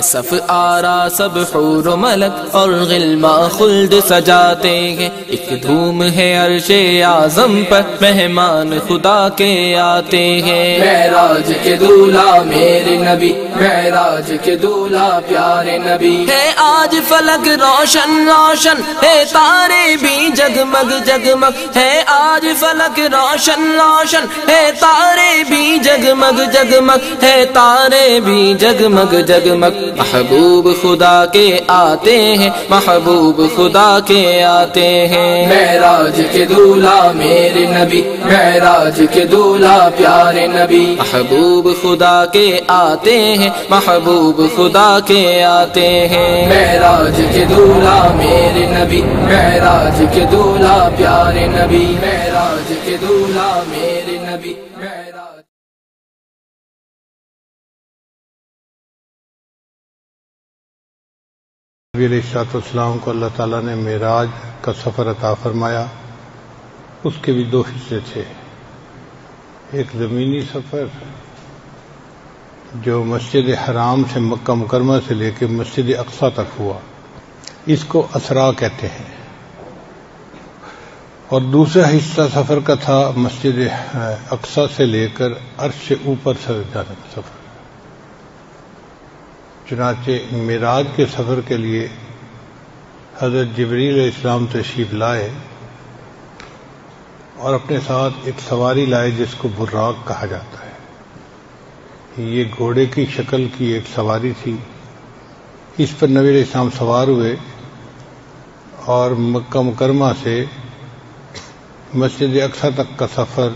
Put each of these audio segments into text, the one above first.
صف آرا سب حور و ملک اور غلماں خلد سجاتے ہیں، ایک دھوم ہے عرش اعظم پر مہمان خدا کے آتے ہیں۔ معراج کے دولہا میرے نبی، معراج کے دولہا پیارے نبی، ہے آج فلک روشن روشن، ہے تارے بھی جگمگ جگمگ، ہے آج فلک روشن روشن، ہے تارے بھی جگمگ جگمگ، ہے تارے بھی جگمگ جگمگ، محبوب خدا کے آتے ہیں، محبوب خدا کے آتے ہیں۔ معراج کے دولہا میرے نبی، معراج کے دولہا پیارے نبی، محبوب خدا کے آتے ہیں، محبوب خدا کے آتے ہیں۔ معراج کے دولہا میرے نبی، معراج کے دولہا پیارے نبی، معراج کے دولہا میرے نبی، معراج۔ نبی علیہ الصلوۃ والسلام کو اللہ تعالیٰ نے معراج کا سفر عطا فرمایا۔ اس کے بھی دو حصے تھے، ایک زمینی سفر جو مسجد حرام سے مکہ مکرمہ سے لے کے مسجد اقصیٰ تک ہوا، اس کو اسرا کہتے ہیں، اور دوسرا حصہ سفر کا تھا مسجد اقصیٰ سے لے کر عرش سے اوپر سے جانے کا سفر۔ چنانچہ معراج کے سفر کے لیے حضرت جبریل علیہ السلام تشریف لائے اور اپنے ساتھ ایک سواری لائے جس کو براق کہا جاتا ہے۔ یہ گھوڑے کی شکل کی ایک سواری تھی، اس پر نبی علیہ السلام سوار ہوئے اور مکہ مکرمہ سے مسجد اقصیٰ تک کا سفر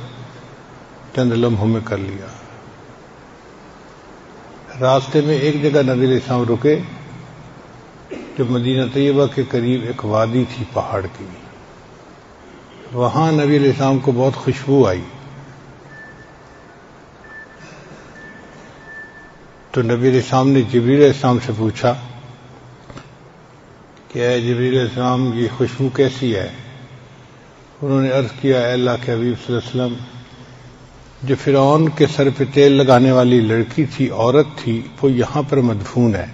چند لمحوں میں کر لیا۔ راستے میں ایک جگہ نبی علیہ السلام رکے جو مدینہ طیبہ کے قریب ایک وادی تھی پہاڑ کی، وہاں نبی علیہ السلام کو بہت خوشبو آئی، تو نبی علیہ السلام نے جبریل علیہ السلام سے پوچھا کہ اے جبریل علیہ السلام یہ خوشبو کیسی ہے؟ انہوں نے عرض کیا اے اللہ کے حبیب صلی اللہ علیہ وسلم، جو فرعون کے سر پہ تیل لگانے والی لڑکی تھی، عورت تھی، وہ یہاں پر مدفون ہے،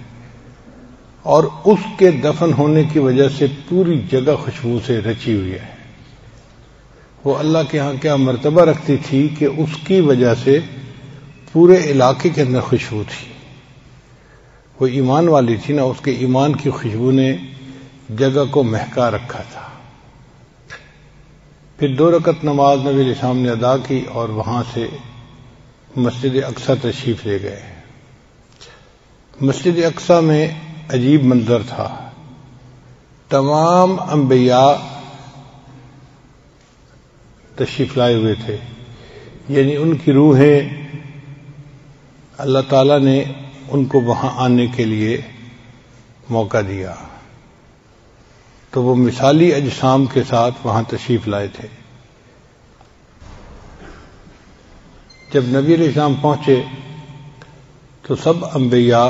اور اس کے دفن ہونے کی وجہ سے پوری جگہ خوشبو سے رچی ہوئی ہے۔ وہ اللہ کے ہاں کیا مرتبہ رکھتی تھی کہ اس کی وجہ سے پورے علاقے کے اندر خوشبو تھی۔ وہ ایمان والی تھی نا، اس کے ایمان کی خوشبو نے جگہ کو مہکا رکھا تھا۔ پھر 2 رکعت نماز نبی علیہ السلام نے ادا کی اور وہاں سے مسجد اقصیٰ تشریف لے گئے۔ مسجد اقصیٰ میں عجیب منظر تھا، تمام انبیاء تشریف لائے ہوئے تھے، یعنی ان کی روحیں اللہ تعالیٰ نے ان کو وہاں آنے کے لیے موقع دیا، تو وہ مثالی اجسام کے ساتھ وہاں تشریف لائے تھے۔ جب نبی علیہ السلام پہنچے تو سب انبیاء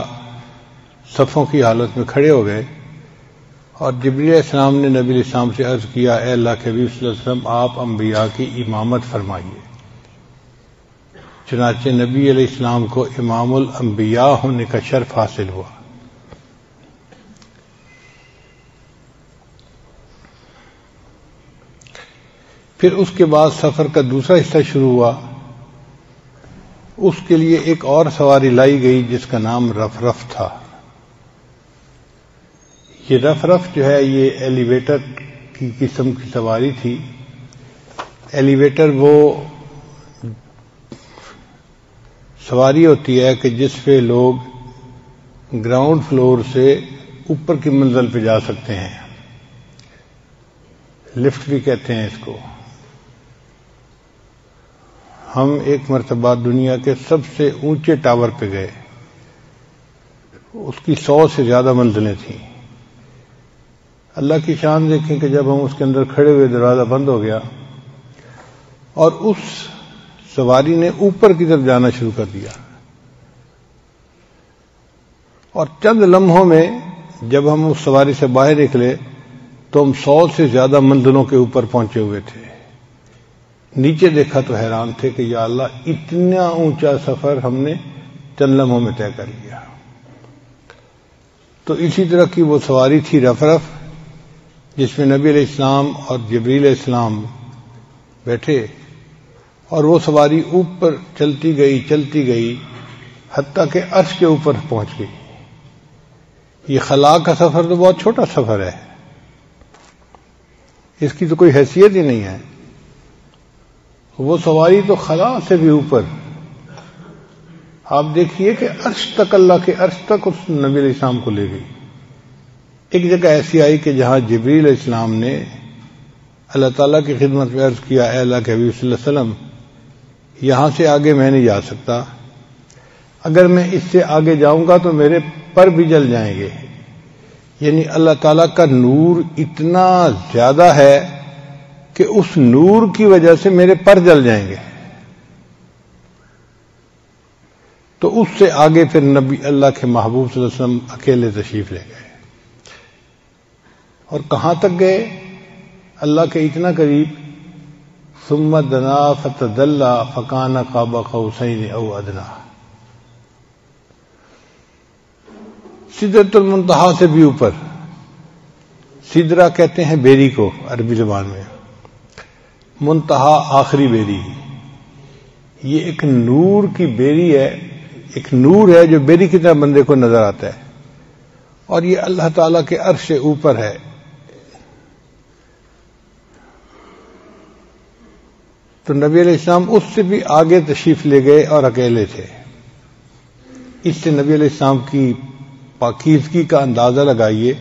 صفوں کی حالت میں کھڑے ہو گئے، اور جبریل علیہ السلام نے نبی علیہ السلام سے عرض کیا اے اللہ کے حبیب صلی اللہ علیہ وسلم آپ انبیاء کی امامت فرمائیے۔ چنانچہ نبی علیہ السلام کو امام الانبیاء ہونے کا شرف حاصل ہوا۔ پھر اس کے بعد سفر کا دوسرا حصہ شروع ہوا۔ اس کے لیے ایک اور سواری لائی گئی جس کا نام رفرف تھا۔ یہ رفرف جو ہے یہ ایلیویٹر کی قسم کی سواری تھی۔ ایلیویٹر وہ سواری ہوتی ہے کہ جس پہ لوگ گراؤنڈ فلور سے اوپر کی منزل پہ جا سکتے ہیں، لفٹ بھی کہتے ہیں اس کو۔ ہم ایک مرتبہ دنیا کے سب سے اونچے ٹاور پہ گئے، اس کی 100 سے زیادہ منزلیں تھیں۔ اللہ کی شان دیکھیں کہ جب ہم اس کے اندر کھڑے ہوئے دروازہ بند ہو گیا اور اس سواری نے اوپر کی طرف جانا شروع کر دیا، اور چند لمحوں میں جب ہم اس سواری سے باہر نکلے تو ہم 100 سے زیادہ منزلوں کے اوپر پہنچے ہوئے تھے۔ نیچے دیکھا تو حیران تھے کہ یا اللہ اتنا اونچا سفر ہم نے چند لمحوں میں طے کر لیا۔ تو اسی طرح کی وہ سواری تھی رفرف، جس میں نبی علیہ السلام اور جبریل علیہ السلام بیٹھے، اور وہ سواری اوپر چلتی گئی حتیٰ کہ عرش کے اوپر پہنچ گئی۔ یہ خلا کا سفر تو بہت چھوٹا سفر ہے، اس کی تو کوئی حیثیت ہی نہیں ہے۔ وہ سواری تو خلا سے بھی اوپر، آپ دیکھیے کہ عرش تک، اللہ کے عرش تک اس نبی علیہ السلام کو لے گئی۔ ایک جگہ ایسی آئی کہ جہاں جبریل علیہ السلام نے اللہ تعالیٰ کی خدمت میں عرض کیا، اے اللہ کے حبیب صلی اللہ علیہ وسلم، یہاں سے آگے میں نہیں جا سکتا، اگر میں اس سے آگے جاؤں گا تو میرے پر بھی جل جائیں گے۔ یعنی اللہ تعالیٰ کا نور اتنا زیادہ ہے کہ اس نور کی وجہ سے میرے پر جل جائیں گے۔ تو اس سے آگے پھر نبی اللہ کے محبوب صلی اللہ علیہ وسلم اکیلے تشریف لے گئے، اور کہاں تک گئے؟ اللہ کے اتنا قریب، ثم دنا فتدلى فكان قاب قوسين او ادنى، سدرۃ المنتہا سے بھی اوپر۔ سدرہ کہتے ہیں بیری کو عربی زبان میں، منتہا آخری بیری۔ یہ ایک نور کی بیری ہے، ایک نور ہے جو بیری کی طرح بندے کو نظر آتا ہے، اور یہ اللہ تعالیٰ کے عرش سے اوپر ہے۔ تو نبی علیہ السلام اس سے بھی آگے تشریف لے گئے اور اکیلے تھے۔ اس سے نبی علیہ السلام کی پاکیزگی کا اندازہ لگائیے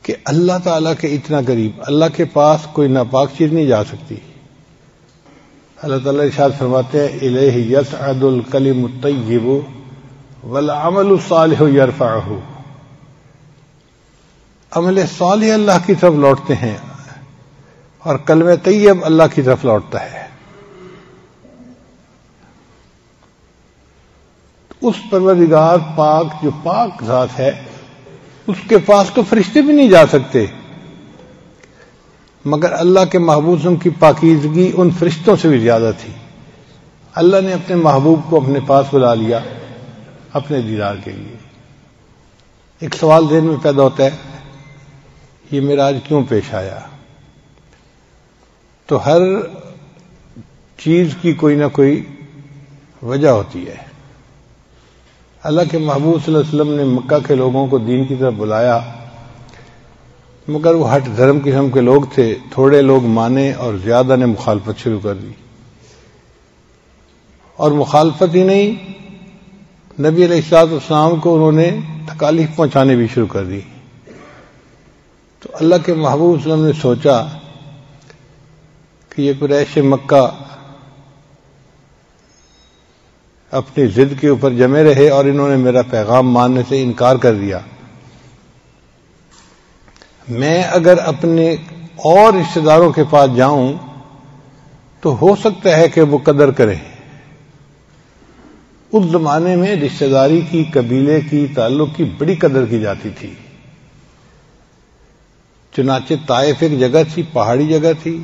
کہ اللہ تعالیٰ کے اتنا قریب، اللہ کے پاس کوئی ناپاک چیز نہیں جا سکتی۔ اللہ تعالیٰ ارشاد فرماتے ہیں، الیہ یصعد الکلم الطیب والعمل الصالح یرفعہ، عمل صالح اللہ کی طرف لوٹتے ہیں اور کلمہ طیب اللہ کی طرف لوٹتا ہے۔ اس پروردگار پاک جو پاک ذات ہے، اس کے پاس تو فرشتے بھی نہیں جا سکتے، مگر اللہ کے محبوب کی پاکیزگی ان فرشتوں سے بھی زیادہ تھی۔ اللہ نے اپنے محبوب کو اپنے پاس بلا لیا اپنے دیدار کے لیے۔ ایک سوال ذہن میں پیدا ہوتا ہے، یہ معراج کیوں پیش آیا؟ تو ہر چیز کی کوئی نہ کوئی وجہ ہوتی ہے۔ اللہ کے محبوب صلی اللہ علیہ وسلم نے مکہ کے لوگوں کو دین کی طرف بلایا، مگر وہ ہٹ دھرم قسم کے لوگ تھے، تھوڑے لوگ مانے اور زیادہ نے مخالفت شروع کر دی، اور مخالفت ہی نہیں، نبی علیہ السلام کو انہوں نے تکالیف پہنچانے بھی شروع کر دی۔ تو اللہ کے محبوب صلی اللہ علیہ وسلم نے سوچا کہ یہ قریش مکہ اپنی ضد کے اوپر جمے رہے اور انہوں نے میرا پیغام ماننے سے انکار کر دیا۔ میں اگر اپنے اور رشتہ داروں کے پاس جاؤں تو ہو سکتا ہے کہ وہ قدر کریں۔ اس زمانے میں رشتہ داری کی، قبیلے کی، تعلق کی بڑی قدر کی جاتی تھی۔ چنانچہ طائف ایک جگہ تھی، پہاڑی جگہ تھی،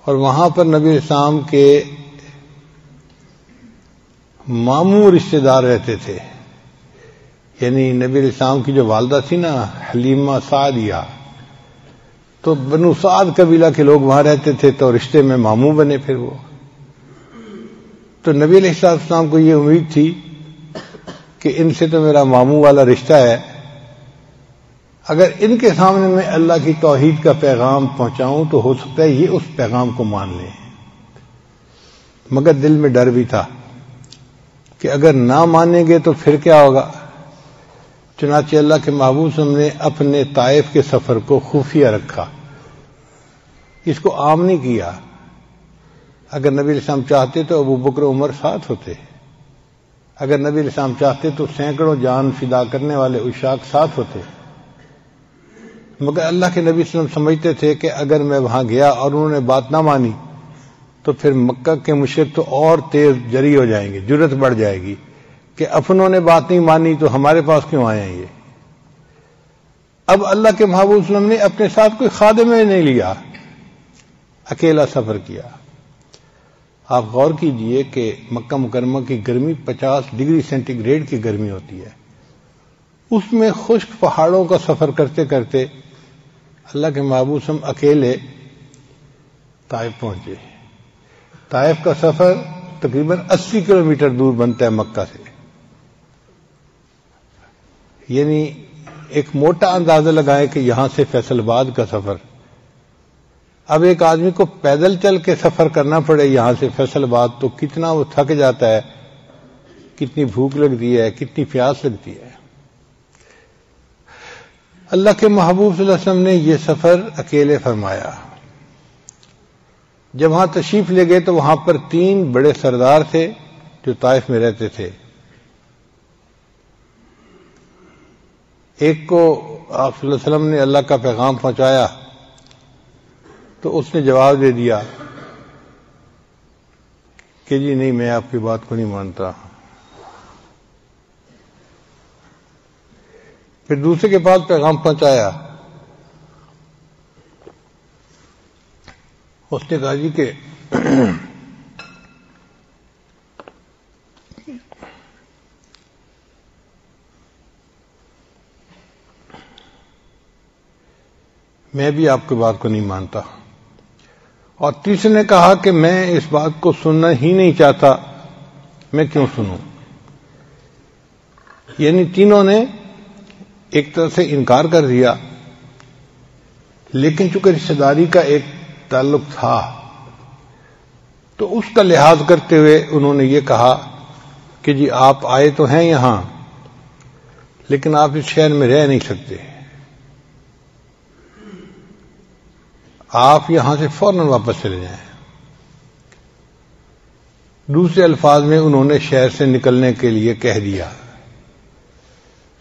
اور وہاں پر نبی اسلام کے ماموں رشتہ دار رہتے تھے، یعنی نبی اسلام کی جو والدہ تھی نا، حلیمہ سعدیہ، تو بنو سعد قبیلہ کے لوگ وہاں رہتے تھے، تو رشتے میں ماموں بنے پھر وہ۔ تو نبی علیہ السلام کو یہ امید تھی کہ ان سے تو میرا ماموں والا رشتہ ہے، اگر ان کے سامنے میں اللہ کی توحید کا پیغام پہنچاؤں تو ہو سکتا ہے یہ اس پیغام کو مان لیں۔ مگر دل میں ڈر بھی تھا کہ اگر نہ مانیں گے تو پھر کیا ہوگا۔ چنانچہ اللہ کے محبوب صلی اللہ علیہ وسلم نے اپنے طائف کے سفر کو خفیہ رکھا، اس کو عام نہیں کیا۔ اگر نبی علیہ السلام چاہتے تو ابو بکر عمر ساتھ ہوتے، اگر نبی علیہ السلام چاہتے تو سینکڑوں جان فدا کرنے والے عشاق ساتھ ہوتے، مگر اللہ کے نبی صلی اللہ علیہ وسلم سمجھتے تھے کہ اگر میں وہاں گیا اور انہوں نے بات نہ مانی تو پھر مکہ کے مشرک تو اور تیز جری ہو جائیں گے، جرت بڑھ جائے گی کہ اپنوں نے بات نہیں مانی تو ہمارے پاس کیوں آئے ہیں یہ۔ اب اللہ کے محبوب صلی اللہ علیہ وسلم نے اپنے ساتھ کوئی خادم نہیں لیا، اکیلا سفر کیا۔ آپ غور کیجئے کہ مکہ مکرمہ کی گرمی 50 ڈگری سینٹی گریڈ کی گرمی ہوتی ہے، اس میں خشک پہاڑوں کا سفر کرتے کرتے اللہ کے محبوب صلی اللہ علیہ وسلم اکیلے طائف پہنچے۔ طائف کا سفر تقریباً 80 کلومیٹر دور بنتا ہے مکہ سے، یعنی ایک موٹا اندازہ لگائے کہ یہاں سے فیصل آباد کا سفر، اب ایک آدمی کو پیدل چل کے سفر کرنا پڑے یہاں سے فیصل آباد تو کتنا وہ تھک جاتا ہے، کتنی بھوک لگتی ہے، کتنی پیاس لگتی ہے۔ اللہ کے محبوب صلی اللہ علیہ وسلم نے یہ سفر اکیلے فرمایا۔ جب وہاں تشریف لے گئے تو وہاں پر 3 بڑے سردار تھے جو طائف میں رہتے تھے۔ ایک کو آپ صلی اللہ علیہ وسلم نے اللہ کا پیغام پہنچایا تو اس نے جواب دے دیا کہ جی نہیں، میں آپ کی بات کو نہیں مانتا۔ پھر دوسرے کے پاس پیغام پہنچایا، اس نے کہا جی کہ میں بھی آپ کی بات کو نہیں مانتا، اور تیسرے نے کہا کہ میں اس بات کو سننا ہی نہیں چاہتا، میں کیوں سنوں؟ یعنی تینوں نے ایک طرح سے انکار کر دیا، لیکن چونکہ رشتہ داری کا ایک تعلق تھا تو اس کا لحاظ کرتے ہوئے انہوں نے یہ کہا کہ جی آپ آئے تو ہیں یہاں، لیکن آپ اس شہر میں رہ نہیں سکتے، آپ یہاں سے فوراً واپس چلے جائیں۔ دوسرے الفاظ میں انہوں نے شہر سے نکلنے کے لیے کہہ دیا۔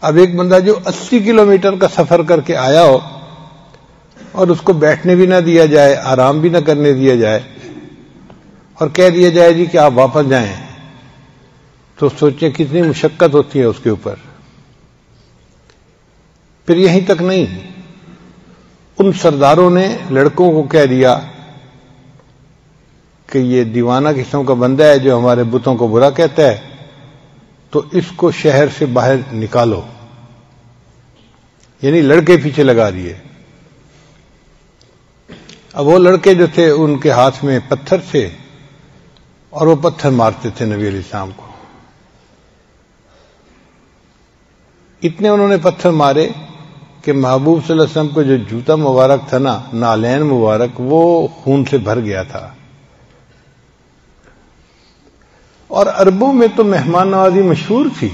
اب ایک بندہ جو 80 کلومیٹر کا سفر کر کے آیا ہو اور اس کو بیٹھنے بھی نہ دیا جائے، آرام بھی نہ کرنے دیا جائے، اور کہہ دیا جائے جی کہ آپ واپس جائیں، تو سوچیں کتنی مشقت ہوتی ہے اس کے اوپر۔ پھر یہیں تک نہیں، ان سرداروں نے لڑکوں کو کہہ دیا کہ یہ دیوانہ قسم کا بندہ ہے جو ہمارے بتوں کو برا کہتا ہے، تو اس کو شہر سے باہر نکالو، یعنی لڑکے پیچھے لگا دیے۔ اب وہ لڑکے جو تھے ان کے ہاتھ میں پتھر تھے اور وہ پتھر مارتے تھے نبی علیہ السلام کو۔ اتنے انہوں نے پتھر مارے کہ محبوب صلی اللہ علیہ وسلم کو جو جوتا مبارک تھا نا، نالین مبارک، وہ خون سے بھر گیا تھا۔ اور عربوں میں تو مہمان نوازی مشہور تھی۔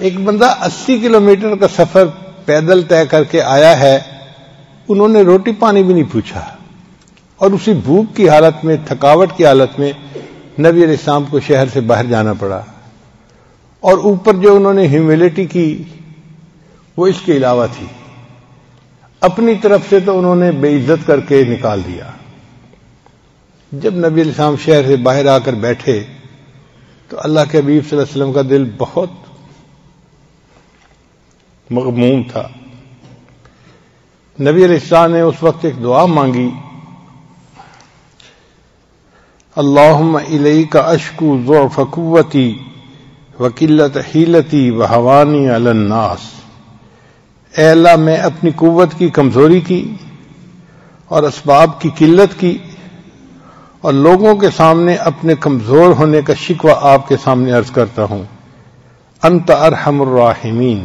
ایک بندہ 80 کلومیٹر کا سفر پیدل طے کر کے آیا ہے، انہوں نے روٹی پانی بھی نہیں پوچھا، اور اسی بھوک کی حالت میں، تھکاوٹ کی حالت میں نبی علیہ السلام کو شہر سے باہر جانا پڑا، اور اوپر جو انہوں نے ہیوملٹی کی وہ اس کے علاوہ تھی۔ اپنی طرف سے تو انہوں نے بے عزت کر کے نکال دیا۔ جب نبی علیہ السلام شہر سے باہر آ کر بیٹھے تو اللہ کے حبیب صلی اللہ علیہ وسلم کا دل بہت مغموم تھا۔ نبی علیہ السلام نے اس وقت ایک دعا مانگی، اللہم الیک اشکو ضعف قوتی وقلت حیلتی وہوانی علی الناس۔ اے اللہ، میں اپنی قوت کی کمزوری کی اور اسباب کی قلت کی اور لوگوں کے سامنے اپنے کمزور ہونے کا شکوہ آپ کے سامنے عرض کرتا ہوں۔ انت ارحم الراحمین،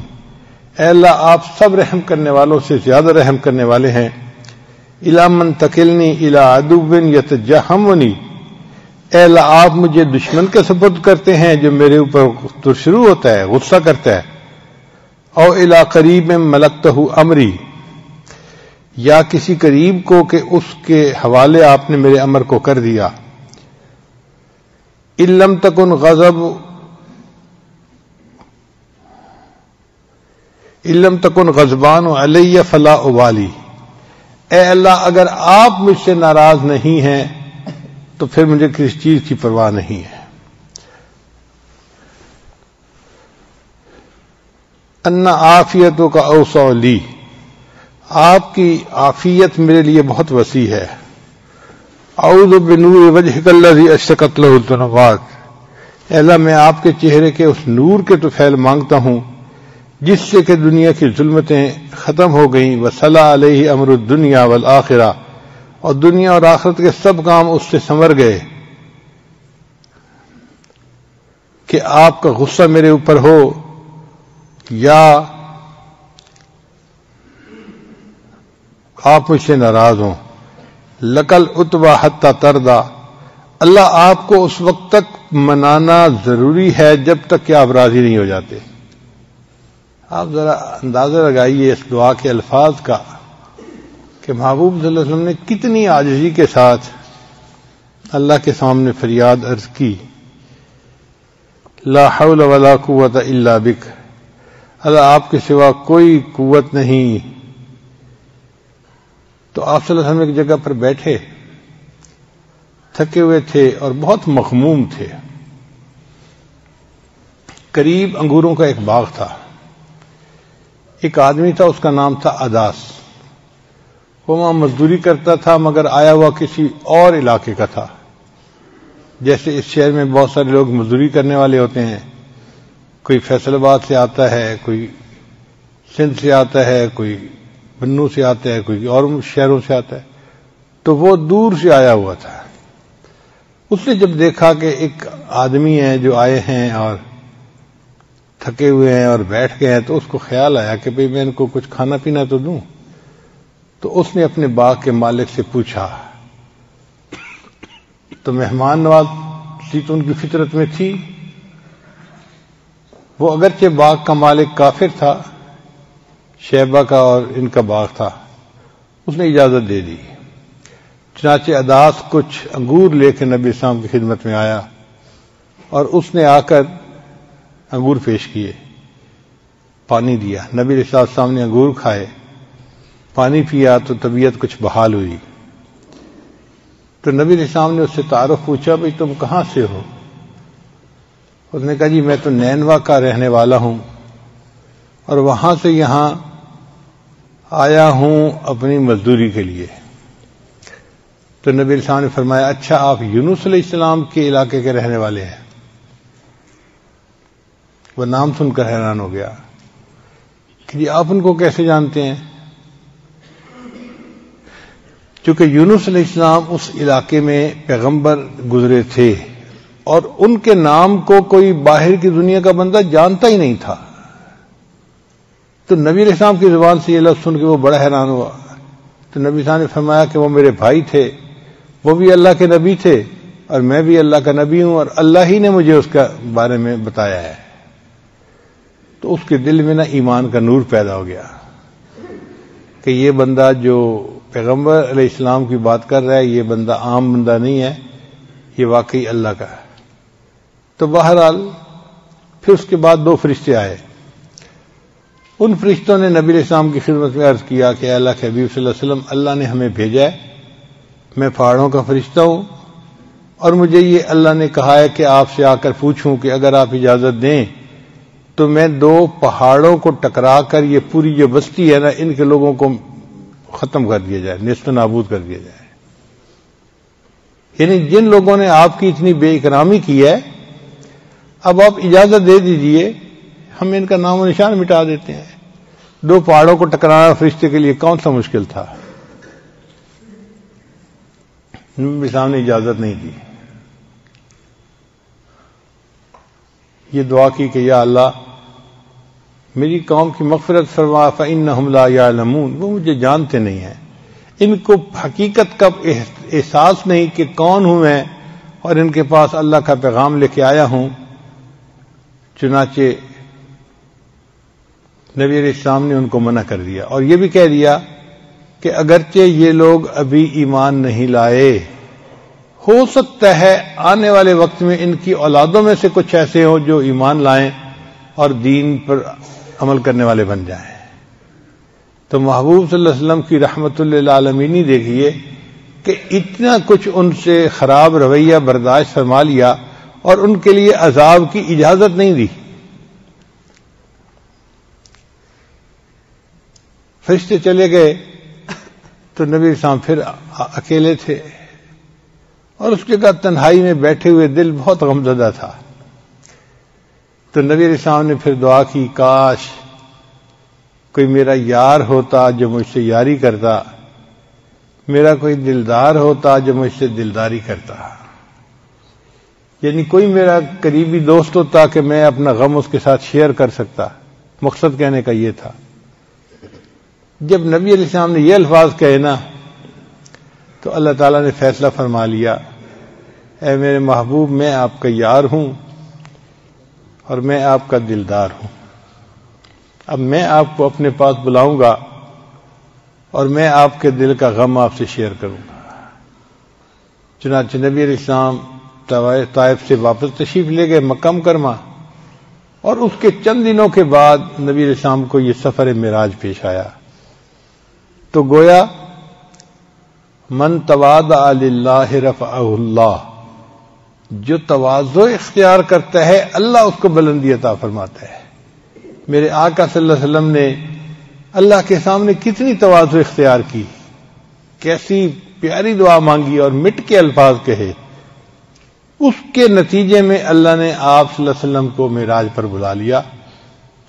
اے اللہ آپ سب رحم کرنے والوں سے زیادہ رحم کرنے والے ہیں۔ الی من تکلنی الی عدو یتجہمنی، اے اللہ آپ مجھے دشمن کے سپرد کرتے ہیں جو میرے اوپر تو شروع ہوتا ہے، غصہ کرتا ہے۔ او الی قریب ملکتہ امری، یا کسی قریب کو کہ اس کے حوالے آپ نے میرے امر کو کر دیا۔ ان لم تکن غضبان علی فلا ابالی، اے اللہ اگر آپ مجھ سے ناراض نہیں ہیں تو پھر مجھے کسی چیز کی پرواہ نہیں ہے۔ ان عافیتوں کا اوسع لی، آپ کی عافیت میرے لیے بہت وسیع ہے۔ اعوذ بنور وجہک الذی اشرقت لہ الظلمات، اے اللہ میں آپ کے چہرے کے اس نور کے طفیل مانگتا ہوں جس سے کہ دنیا کی ظلمتیں ختم ہو گئیں، وصلح علیہ امر الدنیا والآخرہ، اور دنیا اور آخرت کے سب کام اس سے سنور گئے، کہ آپ کا غصہ میرے اوپر ہو یا آپ مجھ سے ناراض ہوں۔ لکل اتبا حتی تردا، اللہ آپ کو اس وقت تک منانا ضروری ہے جب تک کہ آپ راضی نہیں ہو جاتے۔ آپ ذرا اندازہ لگائیے اس دعا کے الفاظ کا کہ محبوب صلی اللہ علیہ وسلم نے کتنی عاجزی کے ساتھ اللہ کے سامنے فریاد عرض کی، لا حول ولا قوت الا بک، اللہ آپ کے سوا کوئی قوت نہیں۔ تو آپ صلی اللہ علیہ وسلم ایک جگہ پر بیٹھے، تھکے ہوئے تھے اور بہت مغموم تھے۔ قریب انگوروں کا ایک باغ تھا، ایک آدمی تھا، اس کا نام تھا اداس، وہ وہاں مزدوری کرتا تھا مگر آیا ہوا کسی اور علاقے کا تھا۔ جیسے اس شہر میں بہت سارے لوگ مزدوری کرنے والے ہوتے ہیں، کوئی فیصل آباد سے آتا ہے، کوئی سندھ سے آتا ہے، کوئی بنو سے آتا ہے، کوئی اور شہروں سے آتا ہے، تو وہ دور سے آیا ہوا تھا۔ اس نے جب دیکھا کہ ایک آدمی ہے جو آئے ہیں اور تھکے ہوئے ہیں اور بیٹھ گئے ہیں، تو اس کو خیال آیا کہ بھئی میں ان کو کچھ کھانا پینا تو دوں۔ تو اس نے اپنے باغ کے مالک سے پوچھا، تو مہمان نوازی تو ان کی فطرت میں تھی۔ وہ اگرچہ باغ کا مالک کافر تھا، شیبہ کا اور ان کا باغ تھا، اس نے اجازت دے دی۔ چنانچہ اداس کچھ انگور لے کے نبی اسلام کی خدمت میں آیا اور اس نے آ کر انگور پیش کیے، پانی دیا۔ نبی علیہ السلام نے انگور کھائے، پانی پیا تو طبیعت کچھ بحال ہوئی۔ تو نبی علیہ السلام نے اس سے تعارف پوچھا، بھئی تم کہاں سے ہو؟ اس نے کہا جی میں تو نینوا کا رہنے والا ہوں اور وہاں سے یہاں آیا ہوں اپنی مزدوری کے لیے۔ تو نبی علیہ السلام نے فرمایا، اچھا آپ یونس علیہ السلام کے علاقے کے رہنے والے ہیں؟ وہ نام سن کر حیران ہو گیا کہ جی آپ ان کو کیسے جانتے ہیں؟ چونکہ یونس علیہ السلام اس علاقے میں پیغمبر گزرے تھے اور ان کے نام کو کوئی باہر کی دنیا کا بندہ جانتا ہی نہیں تھا۔ تو نبی علیہ السلام کی زبان سے یہ لفظ سن کے وہ بڑا حیران ہوا۔ تو نبی صاحب نے فرمایا کہ وہ میرے بھائی تھے، وہ بھی اللہ کے نبی تھے اور میں بھی اللہ کا نبی ہوں، اور اللہ ہی نے مجھے اس کے بارے میں بتایا ہے۔ تو اس کے دل میں نا ایمان کا نور پیدا ہو گیا کہ یہ بندہ جو پیغمبر علیہ السلام کی بات کر رہا ہے، یہ بندہ عام بندہ نہیں ہے، یہ واقعی اللہ کا ہے۔ تو بہرحال پھر اس کے بعد 2 فرشتے آئے۔ ان فرشتوں نے نبی علیہ السلام کی خدمت میں عرض کیا کہ اے اللہ کے حبیب صلی اللہ علیہ وسلم، اللہ نے ہمیں بھیجا ہے، میں پہاڑوں کا فرشتہ ہوں اور مجھے یہ اللہ نے کہا ہے کہ آپ سے آ کر پوچھوں کہ اگر آپ اجازت دیں تو میں 2 پہاڑوں کو ٹکرا کر یہ پوری جو بستی ہے نا، ان کے لوگوں کو ختم کر دیا جائے، نیست و نابود کر دیا جائے۔ یعنی جن لوگوں نے آپ کی اتنی بے اکرامی کی ہے، اب آپ اجازت دے دیجئے، ہم ان کا نام و نشان مٹا دیتے ہیں۔ 2 پہاڑوں کو ٹکرانا فرشتے کے لیے کون سا مشکل تھا؟ نبی صاحب نے اجازت نہیں دی، یہ دعا کی کہ یا اللہ میری قوم کی مغفرت فرما، فإنہم لا یعلمون، وہ مجھے جانتے نہیں ہیں، ان کو حقیقت کا احساس نہیں کہ کون ہوں میں، اور ان کے پاس اللہ کا پیغام لے کے آیا ہوں۔ چنانچہ نبی علیہ السلام نے ان کو منع کر دیا اور یہ بھی کہہ دیا کہ اگرچہ یہ لوگ ابھی ایمان نہیں لائے، ہو سکتا ہے آنے والے وقت میں ان کی اولادوں میں سے کچھ ایسے ہوں جو ایمان لائیں اور دین پر عمل کرنے والے بن جائیں۔ تو محبوب صلی اللہ علیہ وسلم کی رحمت للعالمین دیکھیے کہ اتنا کچھ ان سے خراب رویہ برداشت فرما لیا اور ان کے لیے عذاب کی اجازت نہیں دی۔ فرشتے چلے گئے تو نبی صاحب پھر اکیلے تھے اور اس کے بعد تنہائی میں بیٹھے ہوئے دل بہت غمزدہ تھا۔ تو نبی علیہ السلام نے پھر دعا کی، کاش کوئی میرا یار ہوتا جو مجھ سے یاری کرتا، میرا کوئی دلدار ہوتا جو مجھ سے دلداری کرتا، یعنی کوئی میرا قریبی دوست ہوتا کہ میں اپنا غم اس کے ساتھ شیئر کر سکتا۔ مقصد کہنے کا یہ تھا۔ جب نبی علیہ السلام نے یہ الفاظ کہے نا تو اللہ تعالیٰ نے فیصلہ فرما لیا، اے میرے محبوب، میں آپ کا یار ہوں اور میں آپ کا دلدار ہوں۔ اب میں آپ کو اپنے پاس بلاؤں گا اور میں آپ کے دل کا غم آپ سے شیئر کروں گا۔ چنانچہ نبی علیہ السلام طائف سے واپس تشریف لے گئے مکہ مکرمہ، اور اس کے چند دنوں کے بعد نبی علیہ السلام کو یہ سفر معراج پیش آیا۔ تو گویا من تواضع للہ رفعہ اللہ، جو تواضع اختیار کرتا ہے اللہ اس کو بلندی عطا فرماتا ہے۔ میرے آقا صلی اللہ علیہ وسلم نے اللہ کے سامنے کتنی تواضع اختیار کی، کیسی پیاری دعا مانگی اور مٹ کے الفاظ کہے، اس کے نتیجے میں اللہ نے آپ صلی اللہ علیہ وسلم کو معراج پر بلا لیا۔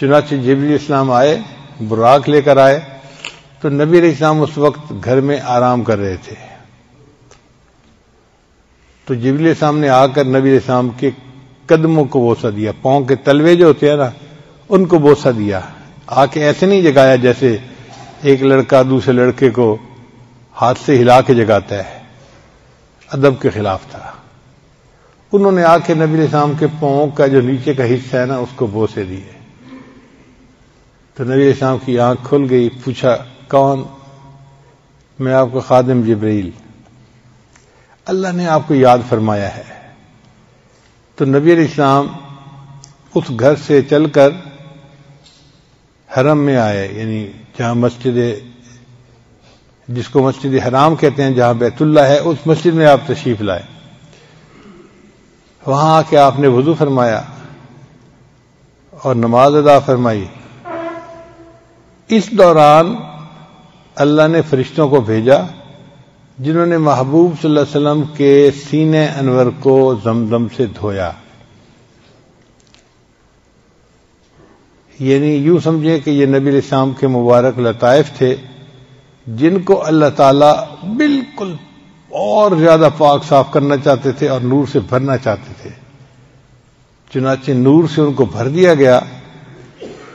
چنانچہ جبریل السلام آئے، براق لے کر آئے، تو نبی علیہ السلام اس وقت گھر میں آرام کر رہے تھے۔ تو جبریل السلام نے آ کر نبی علیہ السلام کے قدموں کو بوسہ دیا، پاؤں کے تلوے جو ہوتے ہیں نا ان کو بوسہ دیا۔ آ کے ایسے نہیں جگایا جیسے ایک لڑکا دوسرے لڑکے کو ہاتھ سے ہلا کے جگاتا ہے، ادب کے خلاف تھا۔ انہوں نے آ کے نبی علیہ السلام کے پاؤں کا جو نیچے کا حصہ ہے نا اس کو بوسے دیے۔ تو نبی علیہ السلام کی آنکھ کھل گئی، پوچھا کون؟ میں آپ کا خادم جبریل، اللہ نے آپ کو یاد فرمایا ہے۔ تو نبی علیہ السلام اس گھر سے چل کر حرم میں آئے، یعنی جہاں مسجد، جس کو مسجد حرام کہتے ہیں، جہاں بیت اللہ ہے، اس مسجد میں آپ تشریف لائے۔ وہاں آ کے آپ نے وضو فرمایا اور نماز ادا فرمائی۔ اس دوران اللہ نے فرشتوں کو بھیجا جنہوں نے محبوب صلی اللہ علیہ وسلم کے سینے انور کو زمزم سے دھویا۔ یعنی یوں سمجھیں کہ یہ نبی علیہ السلام کے مبارک لطائف تھے جن کو اللہ تعالیٰ بالکل اور زیادہ پاک صاف کرنا چاہتے تھے اور نور سے بھرنا چاہتے تھے۔ چنانچہ نور سے ان کو بھر دیا گیا،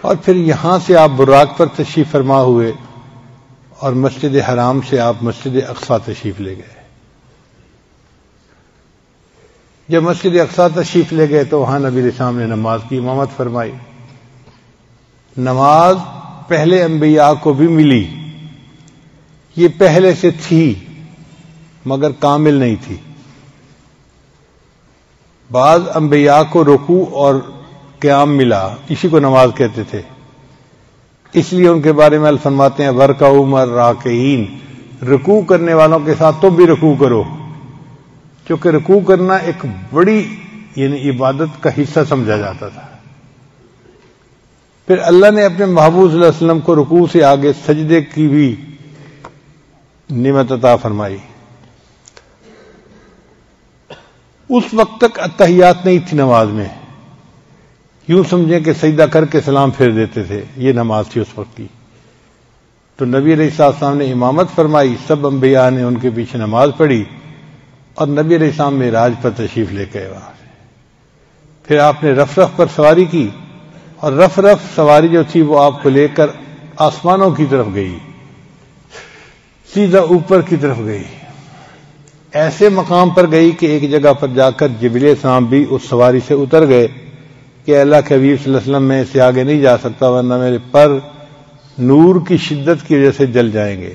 اور پھر یہاں سے آپ براق پر تشریف فرما ہوئے اور مسجد حرام سے آپ مسجد اقصی تشریف لے گئے۔ جب مسجد اقصی تشریف لے گئے تو وہاں نبی علیہ السلام نے نماز کی امامت فرمائی۔ نماز پہلے انبیاء کو بھی ملی، یہ پہلے سے تھی مگر کامل نہیں تھی۔ بعض انبیاء کو رکوع اور قیام ملا، اسی کو نماز کہتے تھے، اس لیے ان کے بارے میں اللہ فرماتے ہیں وَرْكَعُوا مَعَ الرَّاكِعِينَ، رکوع کرنے والوں کے ساتھ تم بھی رکوع کرو، کیونکہ رکوع کرنا ایک بڑی یعنی عبادت کا حصہ سمجھا جاتا تھا۔ پھر اللہ نے اپنے محبوب صلی اللہ علیہ وسلم کو رکوع سے آگے سجدے کی بھی نعمت عطا فرمائی۔ اس وقت تک اتحیات نہیں تھی نماز میں، یوں سمجھیں کہ سجدہ کر کے سلام پھیر دیتے تھے، یہ نماز تھی اس وقت کی۔ تو نبی علیہ السلام نے امامت فرمائی، سب انبیاء نے ان کے پیچھے نماز پڑھی، اور نبی علیہ السلام معراج پر تشریف لے گئے وہاں سے۔ پھر آپ نے رف رف پر سواری کی، اور رف رف سواری جو تھی وہ آپ کو لے کر آسمانوں کی طرف گئی، سیدھا اوپر کی طرف گئی، ایسے مقام پر گئی کہ ایک جگہ پر جا کر جبریل السلام بھی اس سواری سے اتر گئے کہ اللہ کے حبیب صلی اللہ علیہ وسلم میں اس سے آگے نہیں جا سکتا ورنہ میرے پر نور کی شدت کی وجہ سے جل جائیں گے۔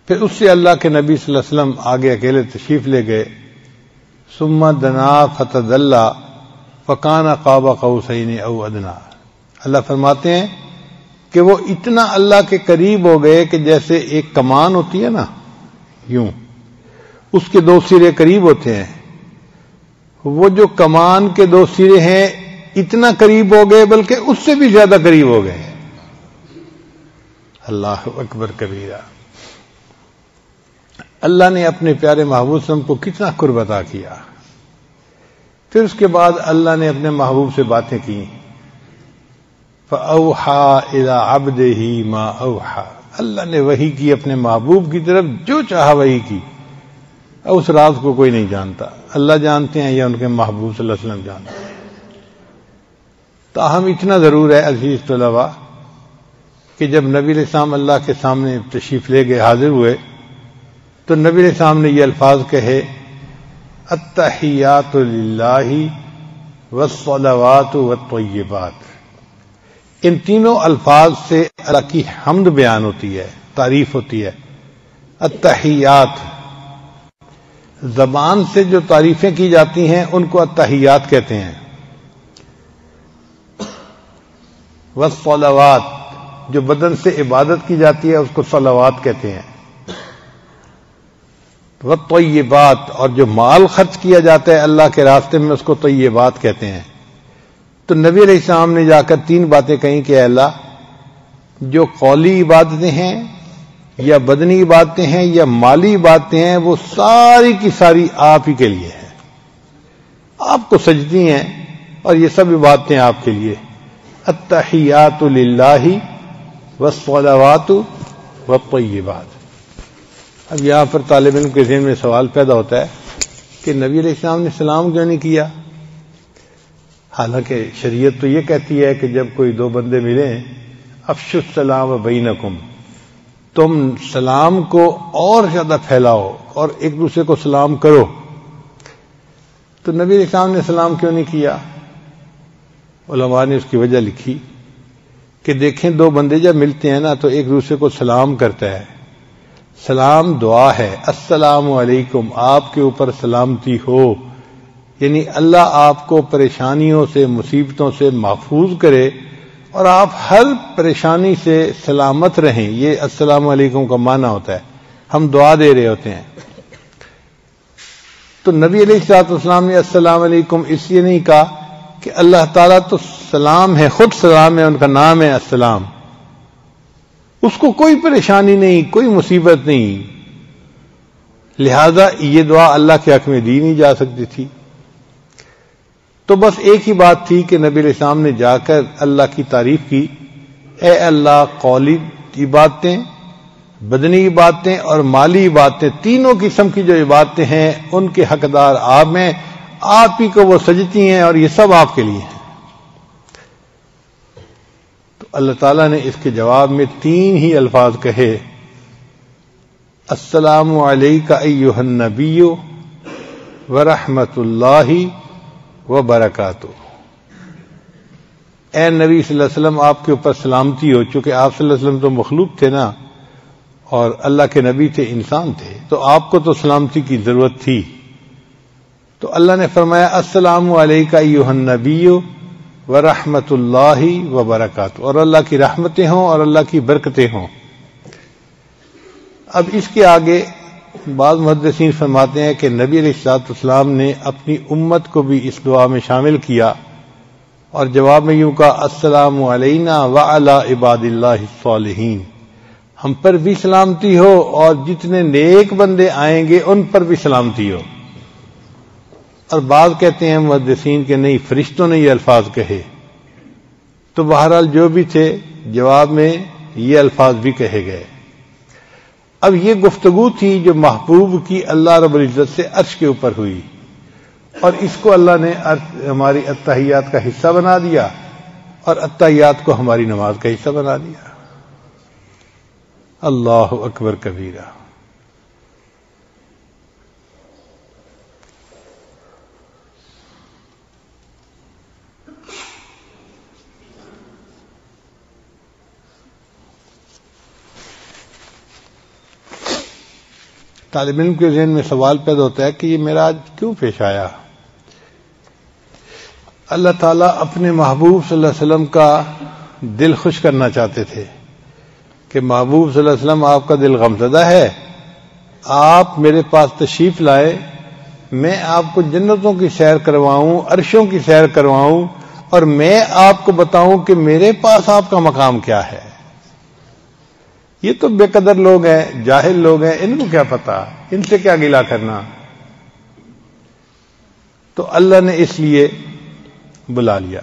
پھر اس سے اللہ کے نبی صلی اللہ علیہ وسلم آگے اکیلے تشریف لے گئے۔ ثم دنا فتدلى فكان قاب قوسين او ادنى، اللہ فرماتے ہیں کہ وہ اتنا اللہ کے قریب ہو گئے کہ جیسے ایک کمان ہوتی ہے نا، یوں اس کے دو سرے قریب ہوتے ہیں، وہ جو کمان کے دو سرے ہیں اتنا قریب ہو گئے بلکہ اس سے بھی زیادہ قریب ہو گئے۔ اللہ اکبر کبیرہ، اللہ نے اپنے پیارے محبوب صلی اللہ علیہ وسلم کو کتنا قرب عطا کیا۔ پھر پھر اس کے بعد اللہ نے اپنے محبوب سے باتیں کی. فَأَوْحَى إِلَىٰ عَبْدِهِ مَا أَوْحَى، اللہ نے وحی کی اپنے محبوب کی طرف جو چاہا وحی کی. اس راز کو کوئی نہیں جانتا، اللہ جانتے ہیں یا ان کے محبوب صلی اللہ علیہ وسلم جانتے ہیں. تاہم اتنا ضرور ہے عزیز طلباء کہ جب نبی علیہ السلام اللہ کے سامنے تشریف لے گئے، حاضر ہوئے، تو نبی علیہ السلام نے یہ الفاظ کہے: التحیات للہ والصلوات والطیبات. ان تینوں الفاظ سے اللہ کی حمد بیان ہوتی ہے، تعریف ہوتی ہے. التحیات، زبان سے جو تعریفیں کی جاتی ہیں ان کو التحیات کہتے ہیں. والصلوات، جو بدن سے عبادت کی جاتی ہے اس کو صلوات کہتے ہیں. والطیبات، اور جو مال خرچ کیا جاتا ہے اللہ کے راستے میں اس کو طیبات کہتے ہیں. تو نبی علیہ السلام نے جا کر 3 باتیں کہیں کہ اے اللہ، جو قولی عبادتیں ہیں یا بدنی عبادتیں ہیں یا مالی عبادتیں ہیں وہ ساری کی ساری آپ ہی کے لیے ہیں، آپ کو سجدی ہیں اور یہ سب عبادتیں آپ کے لیے. التحیات للہ والصلوات والطیبات. اب یہاں پر طالب علم کے ذہن میں سوال پیدا ہوتا ہے کہ نبی علیہ السلام نے سلام کیوں نہیں کیا؟ حالانکہ شریعت تو یہ کہتی ہے کہ جب کوئی 2 بندے ملیں، افشوا السلام بینکم، تم سلام کو اور زیادہ پھیلاؤ اور ایک دوسرے کو سلام کرو. تو نبی علیہ السلام نے سلام کیوں نہیں کیا؟ علماء نے اس کی وجہ لکھی کہ دیکھیں 2 بندے جب ملتے ہیں نا تو ایک دوسرے کو سلام کرتا ہے. سلام دعا ہے، السلام علیکم، آپ کے اوپر سلامتی ہو، یعنی اللہ آپ کو پریشانیوں سے، مصیبتوں سے محفوظ کرے اور آپ ہر پریشانی سے سلامت رہیں. یہ السلام علیکم کا معنی ہوتا ہے، ہم دعا دے رہے ہوتے ہیں. تو نبی علیہ الصلوۃ والسلام نے السلام علیکم اس لیے نہیں کہا کہ اللہ تعالیٰ تو سلام ہے، خود سلام ہے، ان کا نام ہے السلام، اس کو کوئی پریشانی نہیں، کوئی مصیبت نہیں، لہذا یہ دعا اللہ کے حق میں دی نہیں جا سکتی تھی. تو بس ایک ہی بات تھی کہ نبی علیہ السلام نے جا کر اللہ کی تعریف کی، اے اللہ، قولی عبادتیں، بدنی عبادتیں اور مالی عبادتیں، تینوں قسم کی جو عبادتیں ہیں ان کے حقدار آپ ہیں، آپ ہی کو وہ سجدتی ہیں اور یہ سب آپ کے لیے ہیں. تو اللہ تعالیٰ نے اس کے جواب میں 3 ہی الفاظ کہے: السلام علیک ایھا النبی ورحمۃ اللہ وبرکاتہ. اے نبی صلی اللہ علیہ وسلم، آپ کے اوپر سلامتی ہو. چونکہ آپ صلی اللہ علیہ وسلم تو مخلوق تھے نا، اور اللہ کے نبی تھے، انسان تھے، تو آپ کو تو سلامتی کی ضرورت تھی. تو اللہ نے فرمایا السلام علیک ایھا النبی ورحمۃ اللہ وبرکاتہ، اور اللہ کی رحمتیں ہوں اور اللہ کی برکتیں ہوں. اب اس کے آگے بعض محدثین فرماتے ہیں کہ نبی علیہ الصلوۃ والسلام نے اپنی امت کو بھی اس دعا میں شامل کیا اور جواب میں یوں کہا: السلام علینا وعلی عباد اللہ الصالحین، ہم پر بھی سلامتی ہو اور جتنے نیک بندے آئیں گے ان پر بھی سلامتی ہو. اور بعض کہتے ہیں محدثین کہ نہیں، فرشتوں نے یہ الفاظ کہے. تو بہرحال جو بھی تھے، جواب میں یہ الفاظ بھی کہے گئے. اب یہ گفتگو تھی جو محبوب کی اللہ رب العزت سے عرش کے اوپر ہوئی، اور اس کو اللہ نے ہماری التحیات کا حصہ بنا دیا اور التحیات کو ہماری نماز کا حصہ بنا دیا. اللہ اکبر کبیرہ. طالب علم کے ذہن میں سوال پیدا ہوتا ہے کہ یہ معراج کیوں پیش آیا؟ اللہ تعالیٰ اپنے محبوب صلی اللہ علیہ وسلم کا دل خوش کرنا چاہتے تھے کہ محبوب صلی اللہ علیہ وسلم، آپ کا دل غمزدہ ہے، آپ میرے پاس تشریف لائے، میں آپ کو جنتوں کی سیر کرواؤں، عرشوں کی سیر کرواؤں، اور میں آپ کو بتاؤں کہ میرے پاس آپ کا مقام کیا ہے. یہ تو بے قدر لوگ ہیں، جاہل لوگ ہیں، ان کو کیا پتا، ان سے کیا گلہ کرنا. تو اللہ نے اس لیے بلا لیا۔